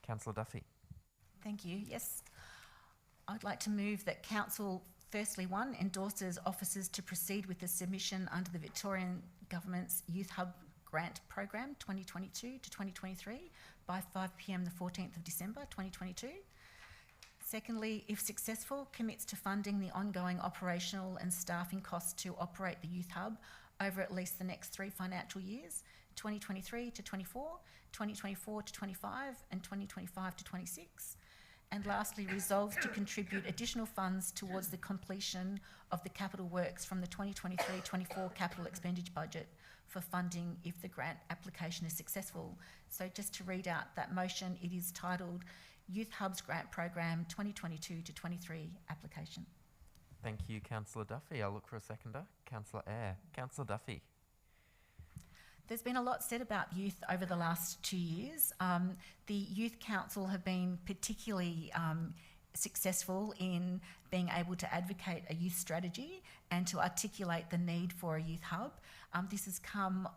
Councillor Duffy. Thank you. Yes, I'd like to move that Council, firstly, 1, endorses officers to proceed with the submission under the Victorian Government's Youth Hub Grant Program 2022 to 2023 by 5 p.m. the 14th of December 2022. Secondly, if successful, commits to funding the ongoing operational and staffing costs to operate the Youth Hub over at least the next 3 financial years, 2023 to 24, 2024 to 25 and 2025 to 26. And lastly, resolves to contribute additional funds towards the completion of the capital works from the 2023-24 capital expenditure budget for funding if the grant application is successful. So just to read out that motion, it is titled Youth Hubs Grant Program 2022 to 23 application. Thank you, Councillor Duffy. I'll look for a seconder. Councillor Eyre. Councillor Duffy. There's been a lot said about youth over the last 2 years. The Youth Council have been particularly successful in being able to advocate a youth strategy and to articulate the need for a youth hub. This has come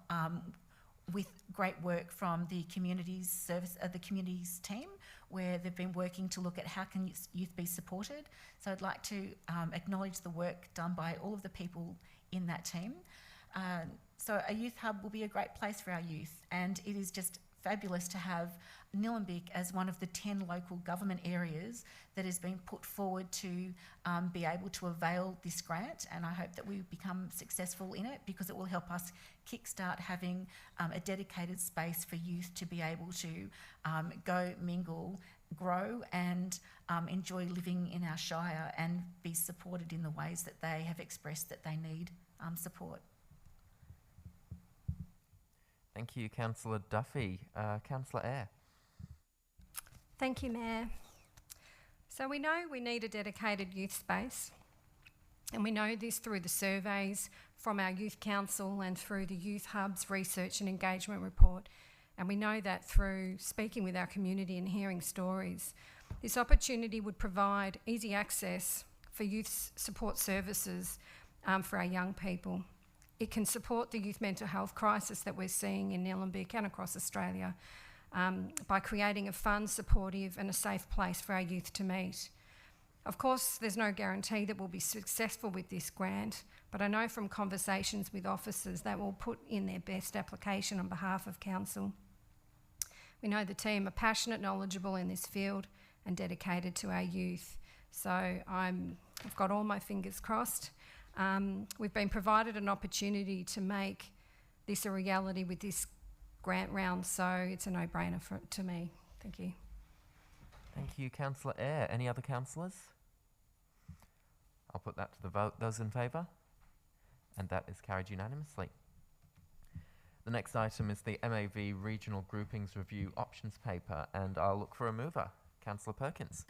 with great work from the communities service, the communities team, where they've been working to look at how can youth be supported. So I'd like to acknowledge the work done by all of the people in that team. So a youth hub will be a great place for our youth, and it is just fabulous to have Nillumbik as one of the 10 local government areas that has been put forward to be able to avail this grant, and I hope that we become successful in it because it will help us kickstart having a dedicated space for youth to be able to go, mingle, grow and enjoy living in our shire and be supported in the ways that they have expressed that they need support. Thank you, Councillor Duffy. Councillor Eyre. Thank you, Mayor. So we know we need a dedicated youth space, and we know this through the surveys from our Youth Council and through the Youth Hubs Research and Engagement Report, and we know that through speaking with our community and hearing stories. This opportunity would provide easy access for youth support services for our young people. It can support the youth mental health crisis that we're seeing in Nillumbik and across Australia by creating a fun, supportive and a safe place for our youth to meet. Of course, there's no guarantee that we'll be successful with this grant, but I know from conversations with officers that will put in their best application on behalf of Council. We know the team are passionate, knowledgeable in this field and dedicated to our youth. So I've got all my fingers crossed. We've been provided an opportunity to make this a reality with this grant round, so it's a no-brainer to me. Thank you. Thank you, Councillor Eyre. Any other councillors? I'll put that to the vote. Those in favour? And that is carried unanimously. The next item is the MAV Regional Groupings Review Options Paper, and I'll look for a mover. Councillor Perkins.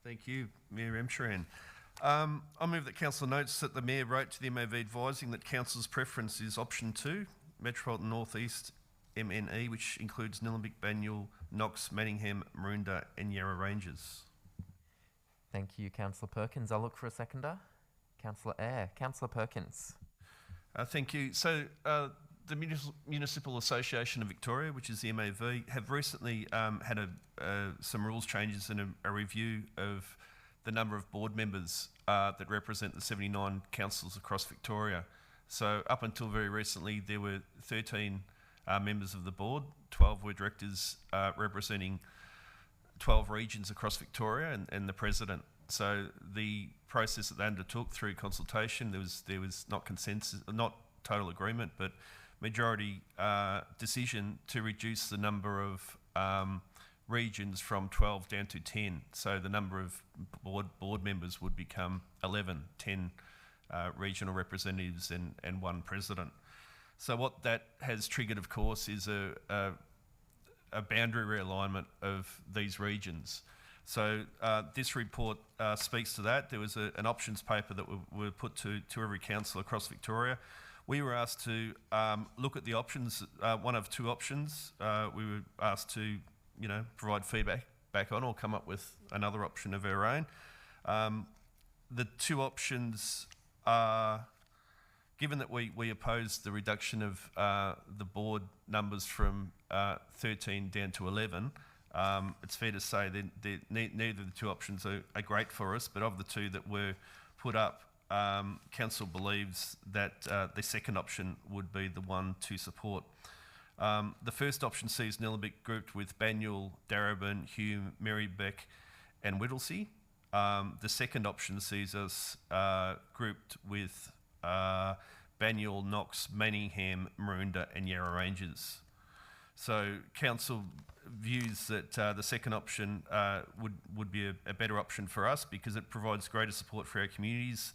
Thank you, Mayor Emsharan. I move that Council notes that the Mayor wrote to the MAV advising that Council's preference is option 2, Metropolitan North East MNE, which includes Nillumbik, Banyule, Knox, Manningham, Maroondah and Yarra Ranges. Thank you, Councillor Perkins. I'll look for a seconder. Councillor Eyre. Councillor Perkins. Thank you. So the Municipal Association of Victoria, which is the MAV, have recently had some rules changes and a review of the number of board members that represent the 79 councils across Victoria. So up until very recently, there were 13 members of the board, 12 were directors representing 12 regions across Victoria and the president. So the process that they undertook through consultation, there was not consensus, not total agreement, but majority decision to reduce the number of regions from 12 down to 10. So the number of board members would become 11, 10 regional representatives and one president. So what that has triggered, of course, is a boundary realignment of these regions. So this report speaks to that. There was an options paper that were put to every council across Victoria. We were asked to look at the options, one of two options. We were asked to, provide feedback back on or come up with another option of our own. The two options are, given that we opposed the reduction of the board numbers from 13 down to 11, it's fair to say that neither of the two options are great for us, but of the two that were put up, Council believes that the second option would be the one to support. The first option sees Nillumbik grouped with Banyule, Darebin, Hume, Marybeck and Whittlesea. The second option sees us grouped with Banyule, Knox, Manningham, Maroondah and Yarra Ranges. So Council views that the second option would be a better option for us because it provides greater support for our communities.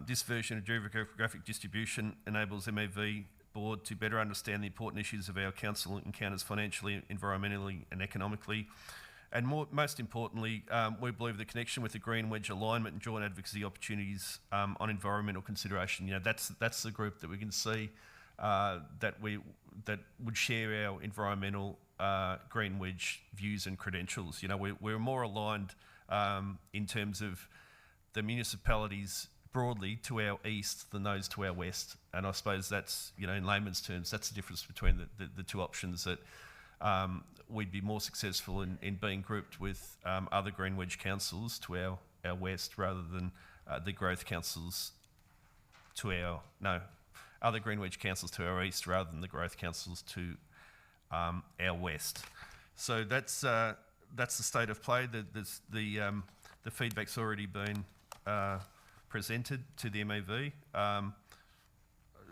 This version of geographic distribution enables MAV Board to better understand the important issues of our council encounters financially, environmentally and economically. And most importantly, we believe the connection with the Green Wedge alignment and joint advocacy opportunities on environmental consideration. That's the group that we can see that would share our environmental Green Wedge views and credentials. We're more aligned in terms of the municipalities broadly to our east than those to our west. And I suppose that's, in layman's terms, that's the difference between the two options, that we'd be more successful in being grouped with other Green Wedge councils to our west rather than the growth councils to other Green Wedge councils to our east rather than the growth councils to our west. So that's the state of play. The feedback's already been presented to the MAV.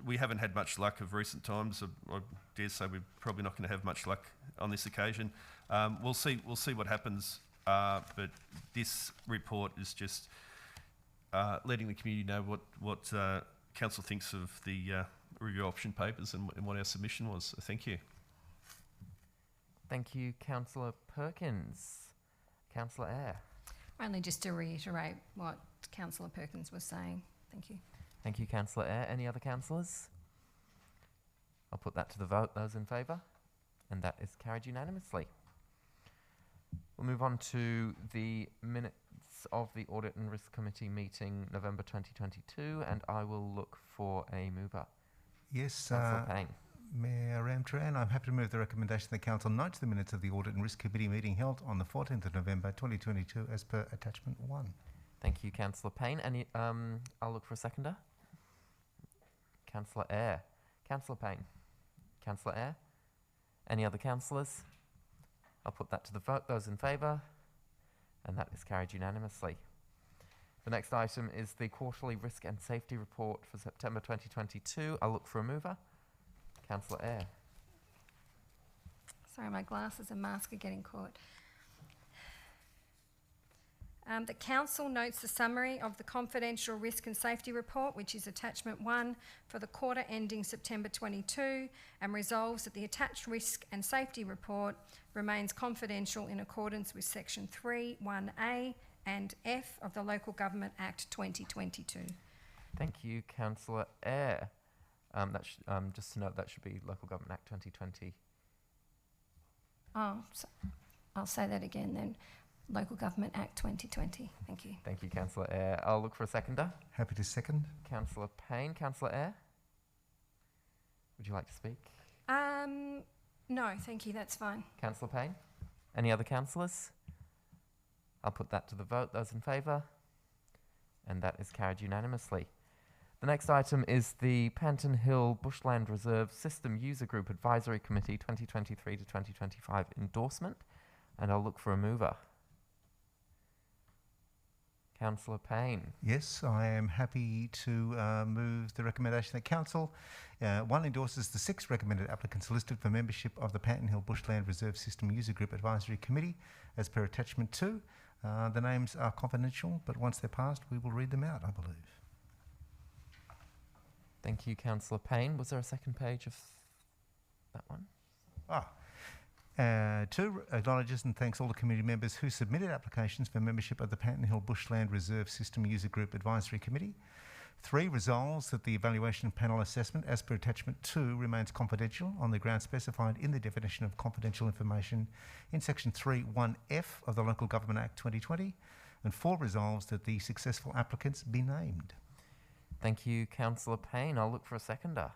We haven't had much luck of recent times. I dare say we're probably not going to have much luck on this occasion. We'll see what happens. But this report is just letting the community know what Council thinks of the review option papers and what our submission was. Thank you. Thank you, Councillor Perkins. Councillor Eyre. Only just to reiterate what Councillor Perkins was saying. Thank you. Thank you, Councillor Eyre. Any other councillors? I'll put that to the vote. Those in favour? And that is carried unanimously. We'll move on to the minutes of the Audit and Risk Committee meeting November 2022, and I will look for a mover. Yes, Councillor Payne. Mayor Ramcharan, I'm happy to move the recommendation the Council notes the minutes of the Audit and Risk Committee meeting held on the 14th of November 2022 as per Attachment 1. Thank you, Councillor Payne. Any, I'll look for a seconder. Councillor Eyre. Councillor Payne. Councillor Eyre. Any other councillors? I'll put that to the vote. Those in favour? And that is carried unanimously. The next item is the Quarterly Risk and Safety Report for September 2022. I'll look for a mover. Councillor Eyre. Sorry, my glasses and mask are getting caught. The Council notes the summary of the Confidential Risk and Safety Report, which is Attachment 1 for the quarter ending September 22, and resolves that the attached Risk and Safety Report remains confidential in accordance with Section 3(1)(a) and F of the Local Government Act 2022. Thank you, Councillor Eyre. Just to note, that should be Local Government Act 2020. Oh, so I'll say that again then. Local Government Act 2020. Thank you. Thank you, Councillor Eyre. I'll look for a seconder. Happy to second. Councillor Payne. Councillor Eyre? Would you like to speak? No, thank you. That's fine. Councillor Payne? Any other councillors? I'll put that to the vote. Those in favour? And that is carried unanimously. The next item is the Panton Hill Bushland Reserve System User Group Advisory Committee 2023 to 2025 endorsement, and I'll look for a mover. Councillor Payne. Yes, I am happy to move the recommendation that Council 1 endorses the 6 recommended applicants listed for membership of the Panton Hill Bushland Reserve System User Group Advisory Committee as per Attachment 2. The names are confidential, but once they're passed, we will read them out, I believe. Thank you, Councillor Payne. Was there a second page of that one? 2, acknowledges and thanks all the community members who submitted applications for membership of the Panton Hill Bushland Reserve System User Group Advisory Committee. 3, resolves that the evaluation panel assessment as per attachment 2 remains confidential on the grounds specified in the definition of confidential information in section 3(1)(f) of the Local Government Act 2020. And 4, resolves that the successful applicants be named. Thank you, Councillor Payne. I'll look for a seconder.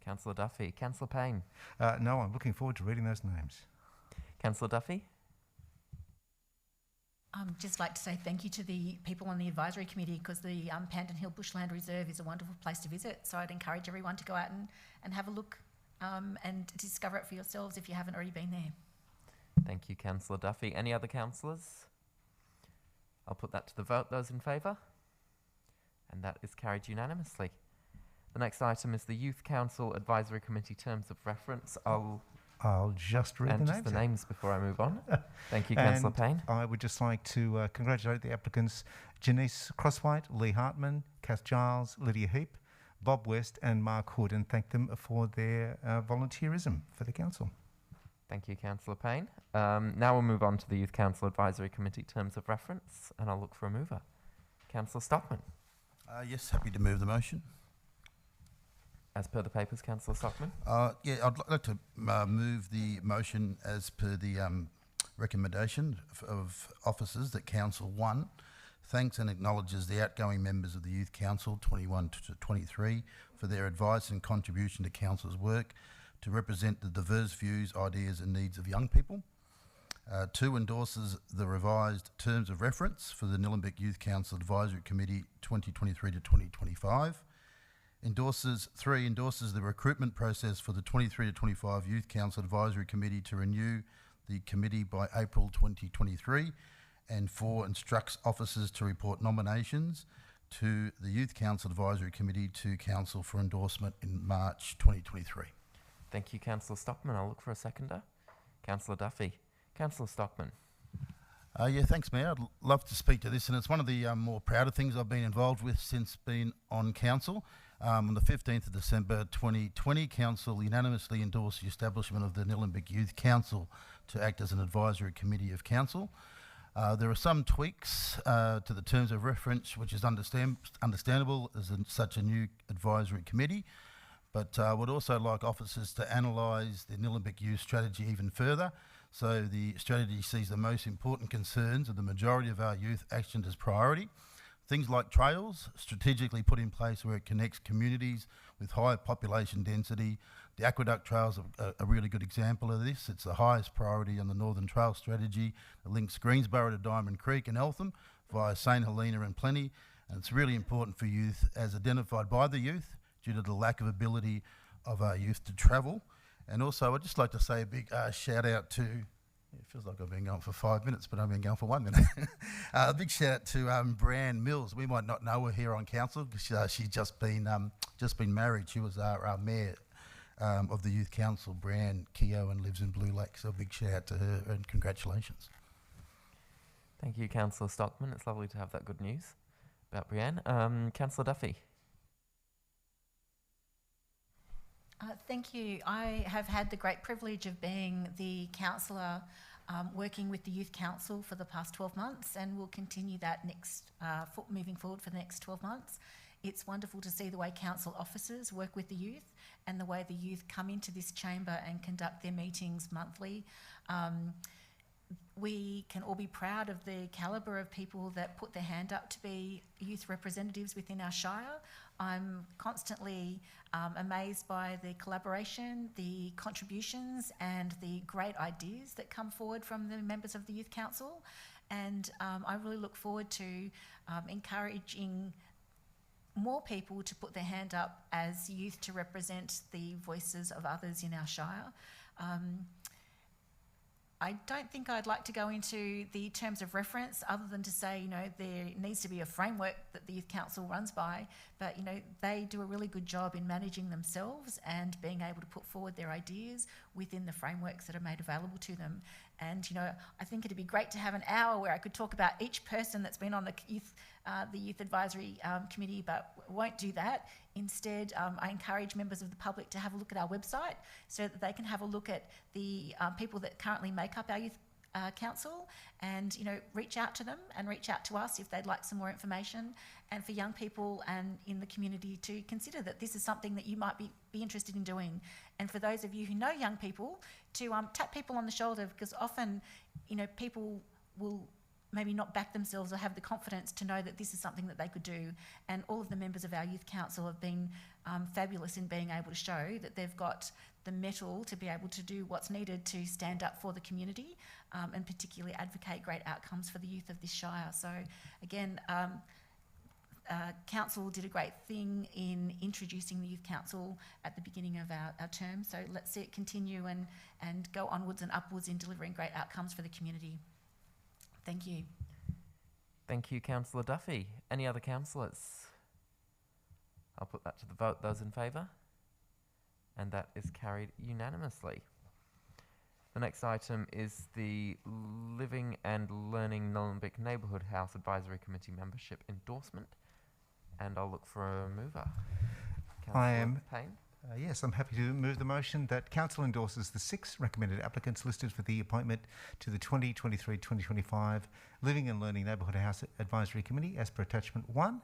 Councillor Duffy. Councillor Payne. No, I'm looking forward to reading those names. Councillor Duffy. Just like to say thank you to the people on the advisory committee, because the Panton Hill Bushland Reserve is a wonderful place to visit. So I'd encourage everyone to go out and have a look and discover it for yourselves if you haven't already been there. Thank you, Councillor Duffy. Any other councillors? I'll put that to the vote. Those in favour? And that is carried unanimously. The next item is the Youth Council Advisory Committee Terms of Reference. I'll just read and the just names. the names before I move on. Thank you, Councillor Payne. I would just like to congratulate the applicants Janice Crosswhite, Lee Hartman, Kath Giles, Lydia Heap, Bob West and Mark Hood, and thank them for their volunteerism for the council. Thank you, Councillor Payne. Now we'll move on to the Youth Council Advisory Committee Terms of Reference, and I'll look for a mover. Councillor Stockman. Yes, happy to move the motion. As per the papers, Councillor Stockman. Yeah, I'd like to move the motion as per the recommendation of officers that Council 1 thanks and acknowledges the outgoing members of the Youth Council 21 to 23 for their advice and contribution to Council's work to represent the diverse views, ideas and needs of young people. 2, endorses the revised terms of reference for the Nillumbik Youth Council Advisory Committee 2023 to 2025. 3, endorses the recruitment process for the 23 to 25 Youth Council Advisory Committee to renew the committee by April 2023. And 4, instructs officers to report nominations to the Youth Council Advisory Committee to Council for endorsement in March 2023. Thank you, Councillor Stockman. I'll look for a seconder. Councillor Duffy. Councillor Stockman. Yeah, thanks, Mayor. I'd love to speak to this, and it's one of the more prouder things I've been involved with since being on council. On the 15th of December 2020, Council unanimously endorsed the establishment of the Nillumbik Youth Council to act as an advisory committee of council. There are some tweaks to the terms of reference, which is understandable as such a new advisory committee, but I would also like officers to analyse the Nillumbik Youth strategy even further. So the strategy sees the most important concerns of the majority of our youth actioned as priority. Things like trails, strategically put in place where it connects communities with high population density. The Aqueduct Trails are a really good example of this. It's the highest priority on the Northern Trail strategy. It links Greensborough to Diamond Creek and Eltham via St Helena and Plenty. And it's really important for youth as identified by the youth due to the lack of ability of our youth to travel. And also, I'd just like to say a big shout out to, it feels like I've been going for 5 minutes, but I've been going for 1 minute. A big shout out to Brianne Mills. We might not know her here on council because she's just been married. She was our mayor of the Youth Council, Brianne Keogh, and lives in Blue Lake. So a big shout out to her and congratulations. Thank you, Councillor Stockman. It's lovely to have that good news about Brianne. Councillor Duffy. Thank you. I have had the great privilege of being the councillor working with the Youth Council for the past 12 months, and will continue that moving forward for the next 12 months. It's wonderful to see the way council officers work with the youth and the way the youth come into this chamber and conduct their meetings monthly. We can all be proud of the calibre of people that put their hand up to be youth representatives within our shire. I'm constantly amazed by the collaboration, the contributions and the great ideas that come forward from the members of the Youth Council. And I really look forward to encouraging more people to put their hand up as youth to represent the voices of others in our shire. I don't think I'd like to go into the terms of reference other than to say, there needs to be a framework that the Youth Council runs by, but, they do a really good job in managing themselves and being able to put forward their ideas. within the frameworks that are made available to them. And, I think it'd be great to have an hour where I could talk about each person that's been on the Youth Advisory Committee, but won't do that. Instead, I encourage members of the public to have a look at our website so that they can have a look at the people that currently make up our Youth Council, and reach out to them and reach out to us if they'd like some more information, and for young people and in the community to consider that this is something that you might be interested in doing. And for those of you who know young people, to tap people on the shoulder, because often people will maybe not back themselves or have the confidence to know that this is something that they could do. And all of the members of our Youth Council have been fabulous in being able to show that they've got the mettle to be able to do what's needed to stand up for the community, and particularly advocate great outcomes for the youth of this shire. So again, Council did a great thing in introducing the Youth Council at the beginning of our term. So let's see it continue and go onwards and upwards in delivering great outcomes for the community. Thank you. Thank you, Councillor Duffy. Any other councillors? I'll put that to the vote. Those in favour? And that is carried unanimously. The next item is the Living and Learning Nillumbik Neighbourhood House Advisory Committee membership endorsement. And I'll look for a mover. Councillor Payne? Yes, I'm happy to move the motion that Council endorses the 6 recommended applicants listed for the appointment to the 2023-2025 Living and Learning Neighbourhood House Advisory Committee as per attachment 1.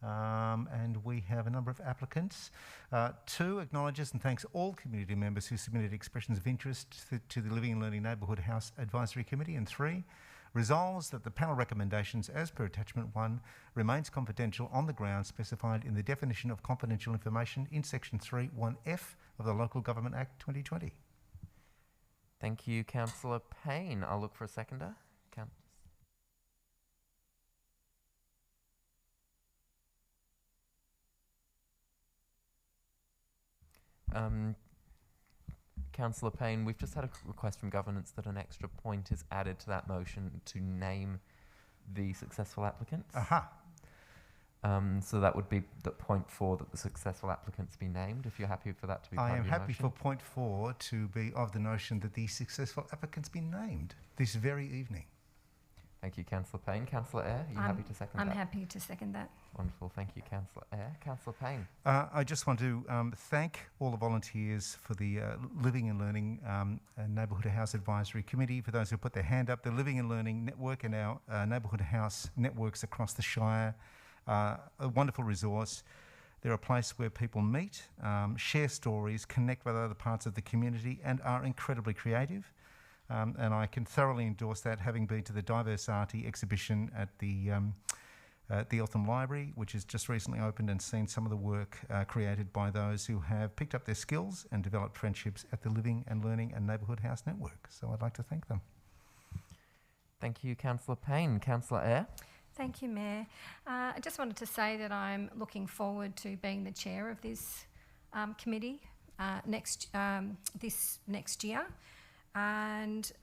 And we have a number of applicants. 2, acknowledges and thanks all community members who submitted expressions of interest to the Living and Learning Neighbourhood House Advisory Committee. And 3, resolves that the panel recommendations as per attachment 1 remains confidential on the grounds specified in the definition of confidential information in section 3(1)(f) of the Local Government Act 2020. Thank you, Councillor Payne. I'll look for a seconder. Councillor Payne, we've just had a request from governance that an extra point is added to that motion to name the successful applicants. Aha. So that would be that point 4, that the successful applicants be named, if you're happy for that to be part of your motion. I am happy for point 4 to be of the notion that the successful applicants be named this very evening. Thank you, Councillor Payne. Councillor Eyre, are you happy to second that? I'm happy to second that. Wonderful. Thank you, Councillor Eyre. Councillor Payne. I just want to thank all the volunteers for the Living and Learning Neighbourhood House Advisory Committee, for those who put their hand up. The Living and Learning Network and our Neighbourhood House networks across the Shire, a wonderful resource. They're a place where people meet, share stories, connect with other parts of the community, and are incredibly creative. And I can thoroughly endorse that, having been to the Diversarty exhibition at the Eltham Library, which has just recently opened, and seen some of the work created by those who have picked up their skills and developed friendships at the Living and Learning and Neighbourhood House Network. So I'd like to thank them. Thank you, Councillor Payne. Councillor Eyre. Thank you, Mayor. I just wanted to say that I'm looking forward to being the chair of this committee this next year, and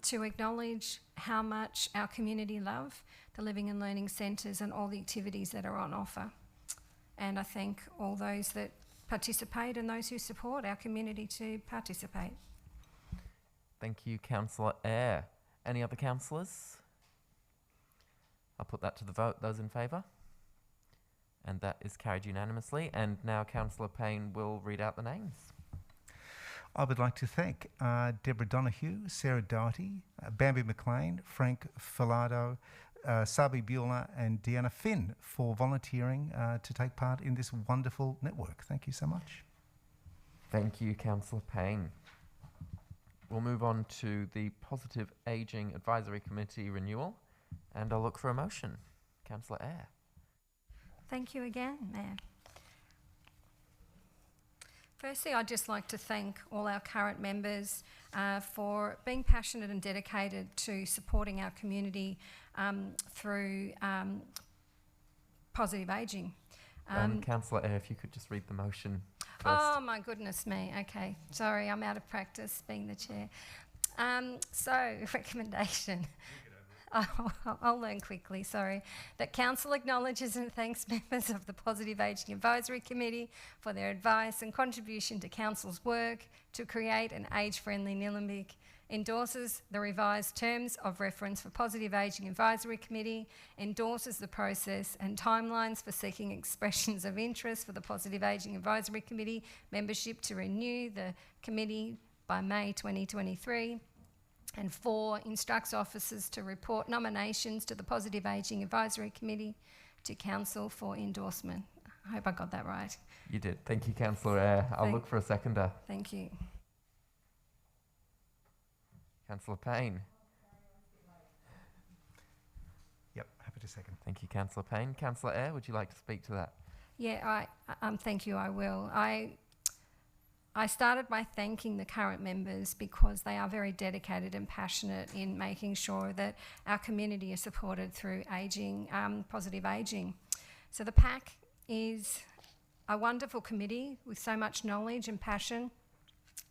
to acknowledge how much our community love the Living and Learning Centres and all the activities that are on offer. And I thank all those that participate and those who support our community to participate. Thank you, Councillor Eyre. Any other councillors? I'll put that to the vote. Those in favour? And that is carried unanimously. And now Councillor Payne will read out the names. I would like to thank Deborah Donoghue, Sarah Doherty, Bambi McLean, Frank Filado, Sabi Bueller and Deanna Finn for volunteering to take part in this wonderful network. Thank you so much. Thank you, Councillor Payne. We'll move on to the Positive Ageing Advisory Committee renewal, and I'll look for a motion. Councillor Eyre. Thank you again, Mayor. Firstly, I'd just like to thank all our current members for being passionate and dedicated to supporting our community through positive ageing. Councillor Eyre, if you could just read the motion first. Oh, my goodness me. Okay. Sorry, I'm out of practice being the chair. So, recommendation. I'll learn quickly, sorry. That Council acknowledges and thanks members of the Positive Ageing Advisory Committee for their advice and contribution to Council's work to create an age-friendly Nillumbik, endorses the revised terms of reference for Positive Ageing Advisory Committee, endorses the process and timelines for seeking expressions of interest for the Positive Ageing Advisory Committee membership to renew the committee by May 2023, and 4, instructs officers to report nominations to the Positive Ageing Advisory Committee to Council for endorsement. I hope I got that right. You did. Thank you, Councillor Eyre. I'll look for a seconder. Thank you. Councillor Payne. Yep, happy to second. Thank you, Councillor Payne. Councillor Eyre, would you like to speak to that? Yeah, thank you, I will. I started by thanking the current members because they are very dedicated and passionate in making sure that our community is supported through ageing, positive ageing. So the PAC is a wonderful committee with so much knowledge and passion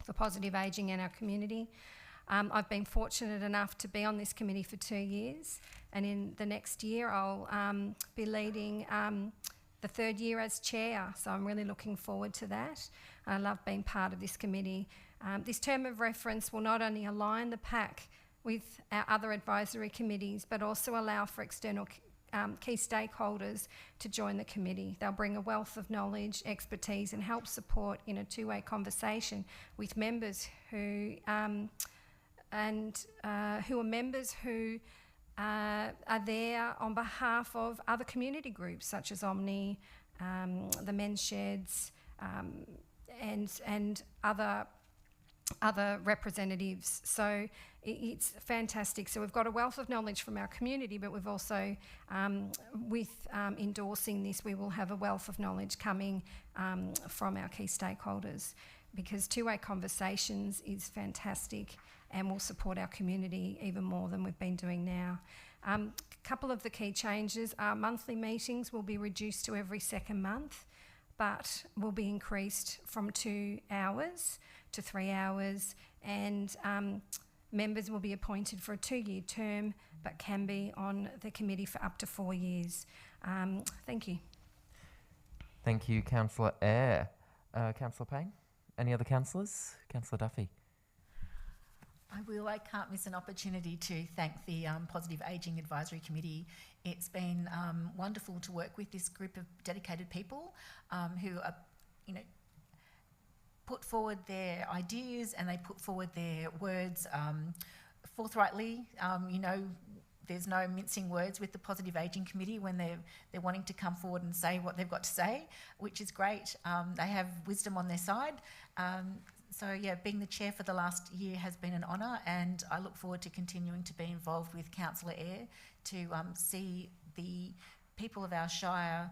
for positive ageing in our community. I've been fortunate enough to be on this committee for 2 years, and in the next year I'll be leading the 3rd year as chair, so I'm really looking forward to that. I love being part of this committee. This term of reference will not only align the PAC with our other advisory committees, but also allow for external key stakeholders to join the committee. They'll bring a wealth of knowledge, expertise, and help support in a two-way conversation with members who are members who are there on behalf of other community groups such as Omni, the Men's Sheds, and other representatives. So it's fantastic. So we've got a wealth of knowledge from our community, but we've also, with endorsing this, we will have a wealth of knowledge coming from our key stakeholders, because two-way conversations is fantastic and will support our community even more than we've been doing now. A couple of the key changes are monthly meetings will be reduced to every second month, but will be increased from 2 hours to 3 hours, and members will be appointed for a 2-year term, but can be on the committee for up to 4 years. Thank you. Thank you, Councillor Eyre. Councillor Payne? Any other councillors? Councillor Duffy? I will. I can't miss an opportunity to thank the Positive Ageing Advisory Committee. It's been wonderful to work with this group of dedicated people who are, put forward their ideas and they put forward their words forthrightly. There's no mincing words with the Positive Ageing Committee when they're wanting to come forward and say what they've got to say, which is great. They have wisdom on their side. So yeah, being the chair for the last year has been an honour, and I look forward to continuing to be involved with Councillor Eyre to see the people of our shire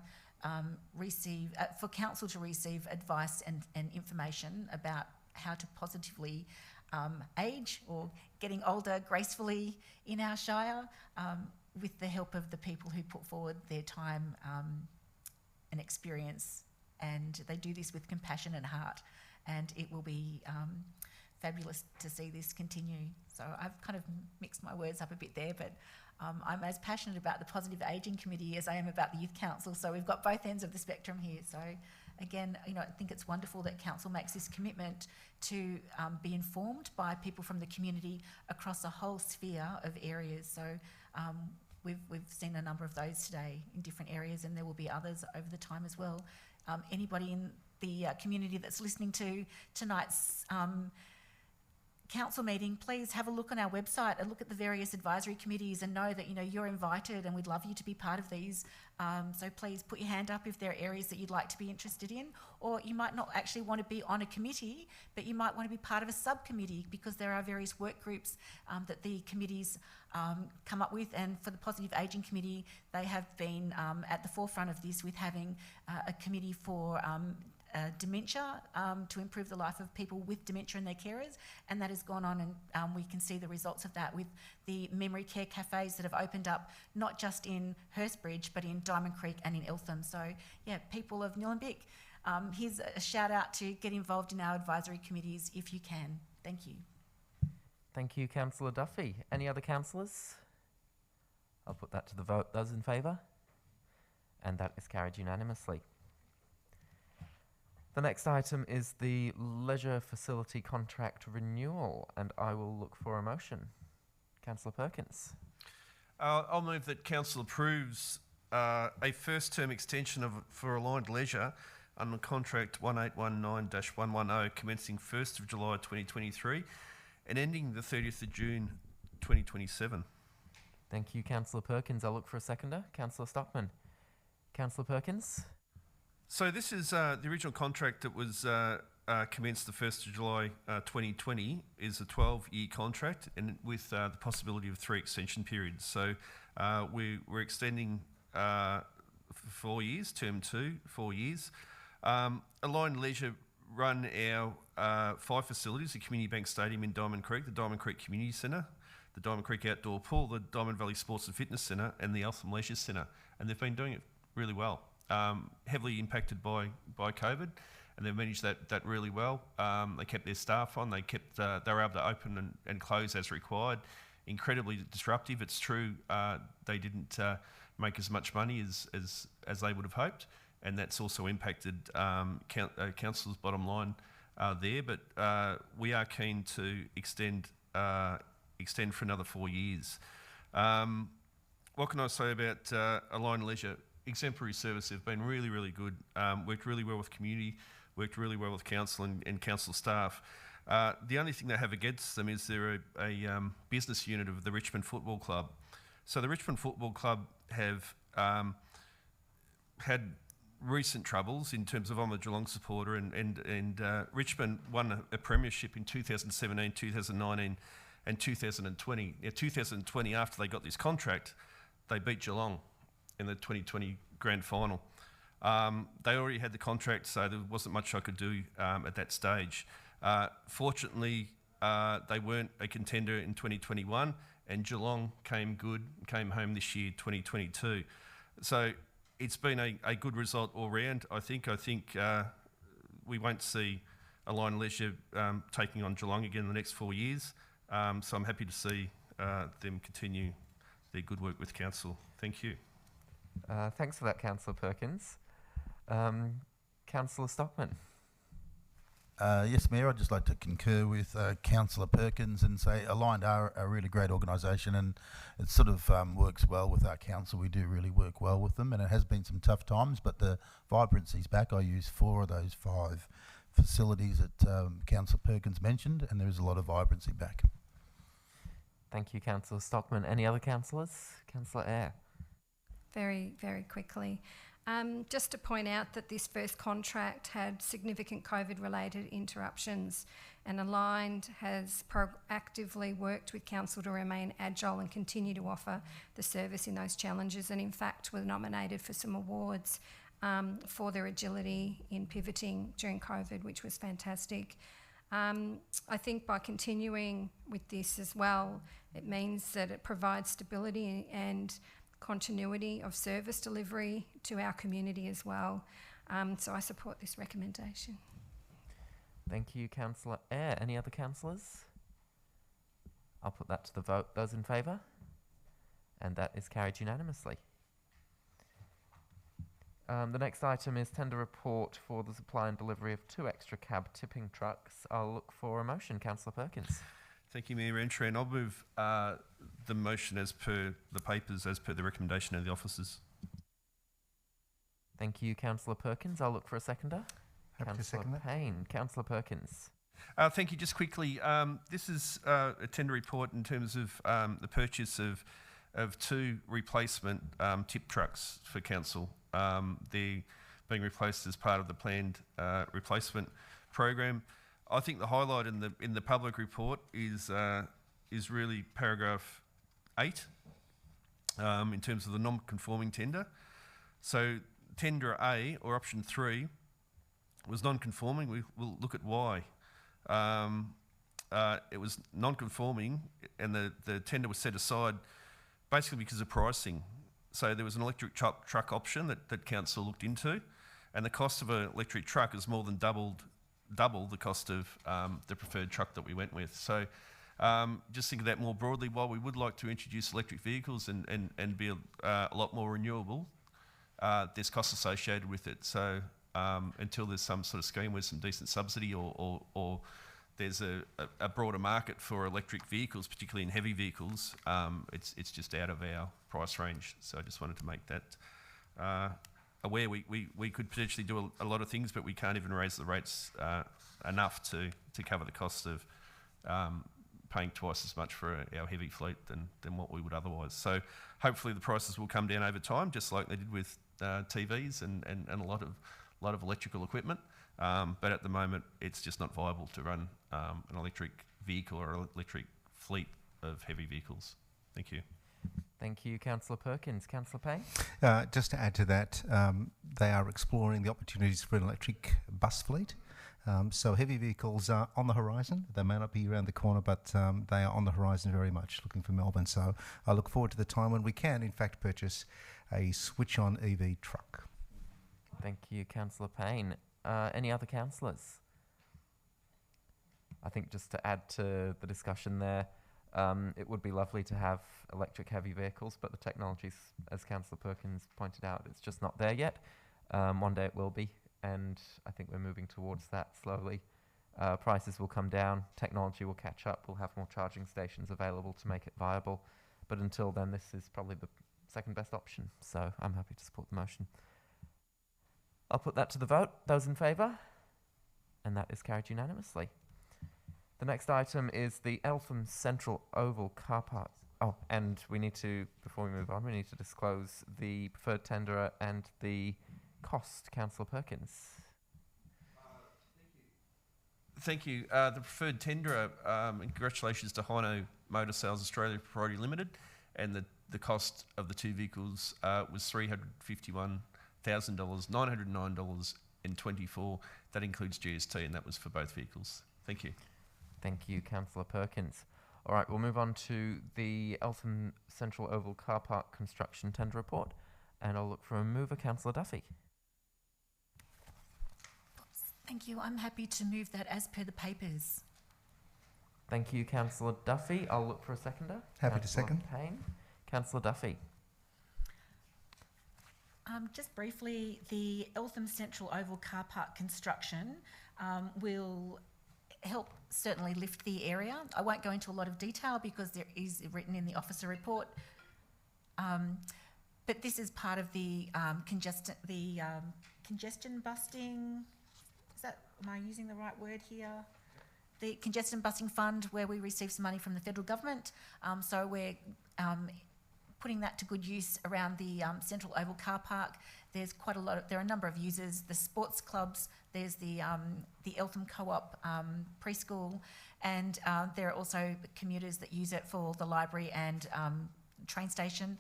for council to receive advice and information about how to positively age or getting older gracefully in our shire, with the help of the people who put forward their time and experience, and they do this with compassion and heart. And it will be fabulous to see this continue. So I've kind of mixed my words up a bit there, but I'm as passionate about the Positive Ageing Committee as I am about the Youth Council. So we've got both ends of the spectrum here. So again, I think it's wonderful that Council makes this commitment to be informed by people from the community across a whole sphere of areas. So we've seen a number of those today in different areas, and there will be others over the time as well. Anybody in the community that's listening to tonight's council meeting, please have a look on our website and look at the various advisory committees and know that you're invited, and we'd love you to be part of these. So please put your hand up if there are areas that you'd like to be interested in, or you might not actually want to be on a committee, but you might want to be part of a subcommittee, because there are various work groups that the committees come up with. And for the Positive Ageing Committee, they have been at the forefront of this with having a committee for dementia, to improve the life of people with dementia and their carers, and that has gone on, and we can see the results of that with the memory care cafes that have opened up not just in Hurstbridge but in Diamond Creek and in Eltham. So yeah, people of Nillumbik, here's a shout out to get involved in our advisory committees if you can. Thank you. Thank you, Councillor Duffy. Any other councillors? I'll put that to the vote. Those in favour? And that is carried unanimously. The next item is the leisure facility contract renewal, and I will look for a motion. Councillor Perkins. I'll move that Council approves a first-term extension for Aligned Leisure under contract 1819-110 commencing 1st of July 2023 and ending the 30th of June 2027. Thank you, Councillor Perkins. I'll look for a seconder. Councillor Stockman. Councillor Perkins. So this is the original contract that was commenced the 1st of July 2020 is a 12-year contract and with the possibility of 3 extension periods. So we're extending 4 years, term 2, 4 years. Aligned Leisure run our 5 facilities, the Community Bank Stadium in Diamond Creek, the Diamond Creek Community Centre, the Diamond Creek Outdoor Pool, the Diamond Valley Sports and Fitness Centre and the Eltham Leisure Centre. And they've been doing it really well. Heavily impacted by COVID, and they've managed that really well. They kept their staff on. They were able to open and close as required. Incredibly disruptive. It's true they didn't make as much money as they would have hoped, and that's also impacted council's bottom line there. But we are keen to extend for another 4 years. What can I say about Aligned Leisure? Exemplary service. They've been really, really good. Worked really well with community, worked really well with council and council staff. The only thing they have against them is they're a business unit of the Richmond Football Club. So the Richmond Football Club have had recent troubles in terms of I'm a Geelong supporter and Richmond won a premiership in 2017, 2019 and 2020. Now 2020, after they got this contract, they beat Geelong in the 2020 grand final. They already had the contract, so there wasn't much I could do at that stage. Fortunately, they weren't a contender in 2021, and Geelong came home this year, 2022. So it's been a good result all round. I think we won't see Aligned Leisure taking on Geelong again in the next 4 years. So I'm happy to see them continue their good work with council. Thank you. Thanks for that, Councillor Perkins. Councillor Stockman. Yes, Mayor, I'd just like to concur with Councillor Perkins and say Aligned are a really great organisation, and it sort of works well with our council. We do really work well with them, and it has been some tough times, but the vibrancy's back. I use 4 of those 5 facilities that Councillor Perkins mentioned, and there is a lot of vibrancy back. Thank you, Councillor Stockman. Any other councillors? Councillor Eyre. Very, very quickly. Just to point out that this first contract had significant COVID-related interruptions, and Aligned has proactively worked with Council to remain agile and continue to offer the service in those challenges, and in fact were nominated for some awards for their agility in pivoting during COVID, which was fantastic. I think by continuing with this as well, it means that it provides stability and continuity of service delivery to our community as well. So I support this recommendation. Thank you, Councillor Eyre. Any other councillors? I'll put that to the vote. Those in favour? And that is carried unanimously. The next item is tender report for the supply and delivery of 2 extra cab tipping trucks. I'll look for a motion. Councillor Perkins. Thank you, Mayor Entry, and I'll move the motion as per the papers, as per the recommendation of the officers. Thank you, Councillor Perkins. I'll look for a seconder. Happy to second that. Payne. Councillor Perkins. Thank you. Just quickly, this is a tender report in terms of the purchase of 2 replacement tip trucks for council. They're being replaced as part of the planned replacement program. I think the highlight in the public report is really paragraph 8 in terms of the non-conforming tender. So tender A, or option 3, was non-conforming. We'll look at why. It was non-conforming, and the tender was set aside basically because of pricing. So there was an electric truck option that council looked into, and the cost of an electric truck is more than double the cost of the preferred truck that we went with. So Just think of that more broadly. While we would like to introduce electric vehicles and be a lot more renewable, there's costs associated with it. So until there's some sort of scheme with some decent subsidy or there's a broader market for electric vehicles, particularly in heavy vehicles, it's just out of our price range. So I just wanted to make that aware. We could potentially do a lot of things, but we can't even raise the rates enough to cover the cost of paying twice as much for our heavy fleet than what we would otherwise. So hopefully the prices will come down over time, just like they did with TVs and a lot of electrical equipment. But at the moment, it's just not viable to run an electric vehicle or an electric fleet of heavy vehicles. Thank you. Thank you, Councillor Perkins. Councillor Payne? Just to add to that, they are exploring the opportunities for an electric bus fleet. So heavy vehicles are on the horizon. They may not be around the corner, but they are on the horizon very much, looking for Melbourne. So I look forward to the time when we can, in fact, purchase a switch-on EV truck. Thank you, Councillor Payne. Any other councillors? I think just to add to the discussion there, it would be lovely to have electric heavy vehicles, but the technologies, as Councillor Perkins pointed out, it's just not there yet. One day it will be, and I think we're moving towards that slowly. Prices will come down, technology will catch up, we'll have more charging stations available to make it viable, but until then this is probably the second best option, so I'm happy to support the motion. I'll put that to the vote. Those in favour? And that is carried unanimously. The next item is the Eltham Central Oval Car Park. Oh, and we need to, before we move on, we need to disclose the preferred tenderer and the cost. Councillor Perkins. Thank you. The preferred tenderer, and congratulations to Hino Motor Sales Australia Proprietary Limited, and the cost of the two vehicles was $351,000, $909.24. That includes GST, and that was for both vehicles. Thank you. Thank you, Councillor Perkins. All right, we'll move on to the Eltham Central Oval Car Park construction tender report, and I'll look for a mover, Councillor Duffy. Thank you. I'm happy to move that as per the papers. Thank you, Councillor Duffy. I'll look for a seconder. Happy to second. Payne. Councillor Duffy. Just briefly, the Eltham Central Oval Car Park construction will help certainly lift the area. I won't go into a lot of detail because there is written in the officer report, but this is part of the congestion busting. Am I using the right word here? The congestion busting fund, where we receive some money from the federal government. So we're putting that to good use around the Central Oval Car Park. There's quite a lot. There are a number of users. The sports clubs. There's the Eltham Co-op preschool, and there are also commuters that use it for the library and train station.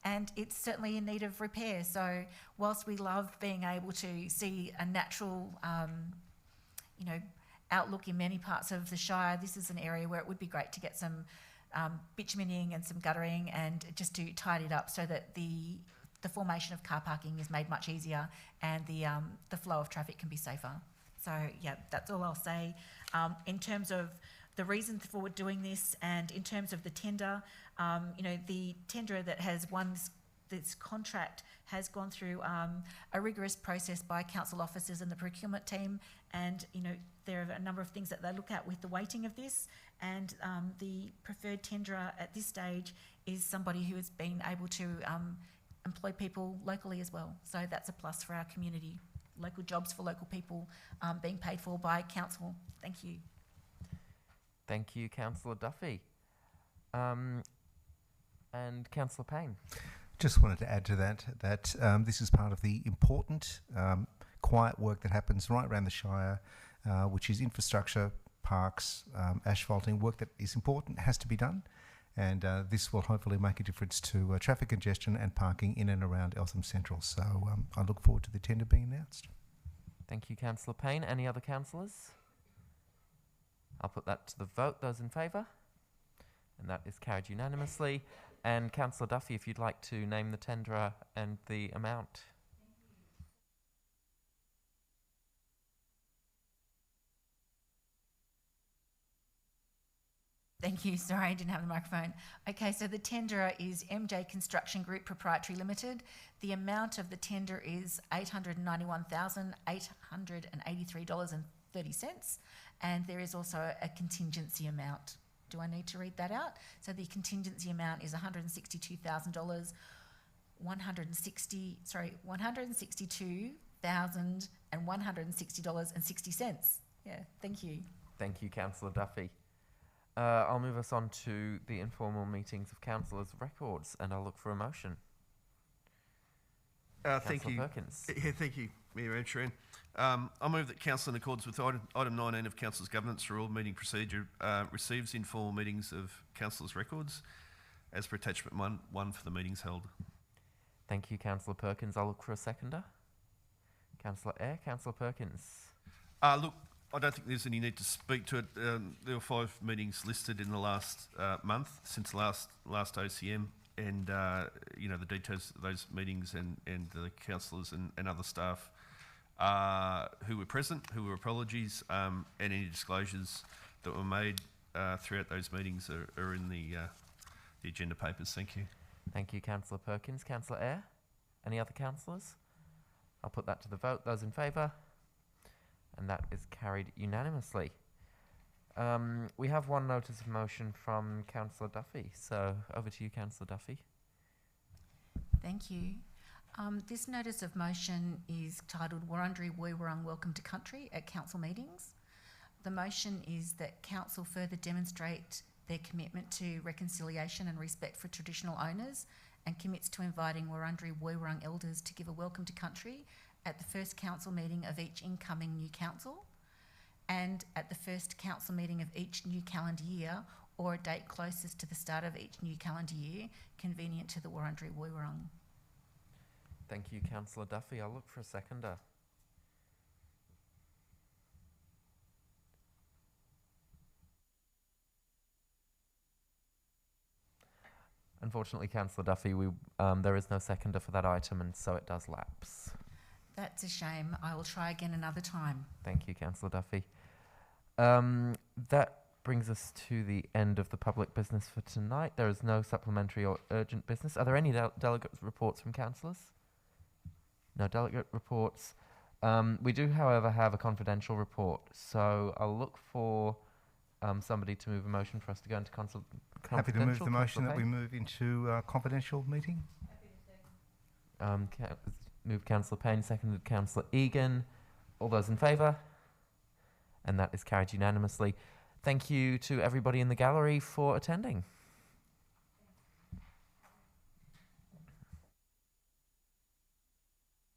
And it's certainly in need of repair. So whilst we love being able to see a natural, outlook in many parts of the Shire, this is an area where it would be great to get some bitumening and some guttering, and just to tidy it up so that the formation of car parking is made much easier, and the flow of traffic can be safer. So yeah, that's all I'll say. In terms of the reason for doing this, and in terms of the tender, the tenderer that has won this contract has gone through a rigorous process by council officers and the procurement team, and there are a number of things that they look at with the weighting of this, and the preferred tenderer at this stage is somebody who has been able to employ people locally as well. So that's a plus for our community. Local jobs for local people being paid for by council. Thank you. Thank you, Councillor Duffy. And Councillor Payne. Just wanted to add to that this is part of the important quiet work that happens right around the Shire, which is infrastructure, parks, asphalting, work that is important, has to be done. And this will hopefully make a difference to traffic congestion and parking in and around Eltham Central. So I look forward to the tender being announced. Thank you, Councillor Payne. Any other councillors? I'll put that to the vote. Those in favour? And that is carried unanimously. And Councillor Duffy, if you'd like to name the tenderer and the amount. Thank you. Sorry, I didn't have the microphone. Okay, so the tenderer is MJ Construction Group Proprietary Limited. The amount of the tender is $891,883.30, and there is also a contingency amount. Do I need to read that out? So the contingency amount is $162,000, $162,160.60. Yeah, thank you. Thank you, Councillor Duffy. I'll move us on to the informal meetings of councillors' records, and I'll look for a motion. Thank you. Perkins. Yeah, thank you, Mayor Ancharan. I move that Council, in accordance with item 19 of Council's Governance Rule Meeting Procedure, receives informal meetings of councillors' records as per attachment 1 for the meetings held. Thank you, Councillor Perkins. I'll look for a seconder. Councillor Eyre, Councillor Perkins. Look, I don't think there's any need to speak to it. There were 5 meetings listed in the last month since last OCM, and you know, the details of those meetings and the councillors and other staff who were present, who were apologies, and any disclosures that were made throughout those meetings are in the agenda papers. Thank you. Thank you, Councillor Perkins. Councillor Eyre? Any other councillors? I'll put that to the vote. Those in favour? And that is carried unanimously. We have one notice of motion from Councillor Duffy, so over to you, Councillor Duffy. Thank you. This notice of motion is titled Wurundjeri Woiwurrung Welcome to Country at Council Meetings. The motion is that Council further demonstrate their commitment to reconciliation and respect for traditional owners, and commits to inviting Wurundjeri Woiwurrung elders to give a welcome to country at the first council meeting of each incoming new council, and at the first council meeting of each new calendar year, or a date closest to the start of each new calendar year, convenient to the Wurundjeri Woiwurrung. Thank you, Councillor Duffy. I'll look for a seconder. Unfortunately, Councillor Duffy, there is no seconder for that item, and so it does lapse. That's a shame. I will try again another time. Thank you, Councillor Duffy. That brings us to the end of the public business for tonight. There is no supplementary or urgent business. Are there any delegate reports from councillors? No delegate reports. We do, however, have a confidential report, so I'll look for somebody to move a motion for us to go into confidential. Happy to move the motion that we move into confidential meeting. Moved Councillor Payne, seconded Councillor Egan. All those in favour? And that is carried unanimously. Thank you to everybody in the gallery for attending.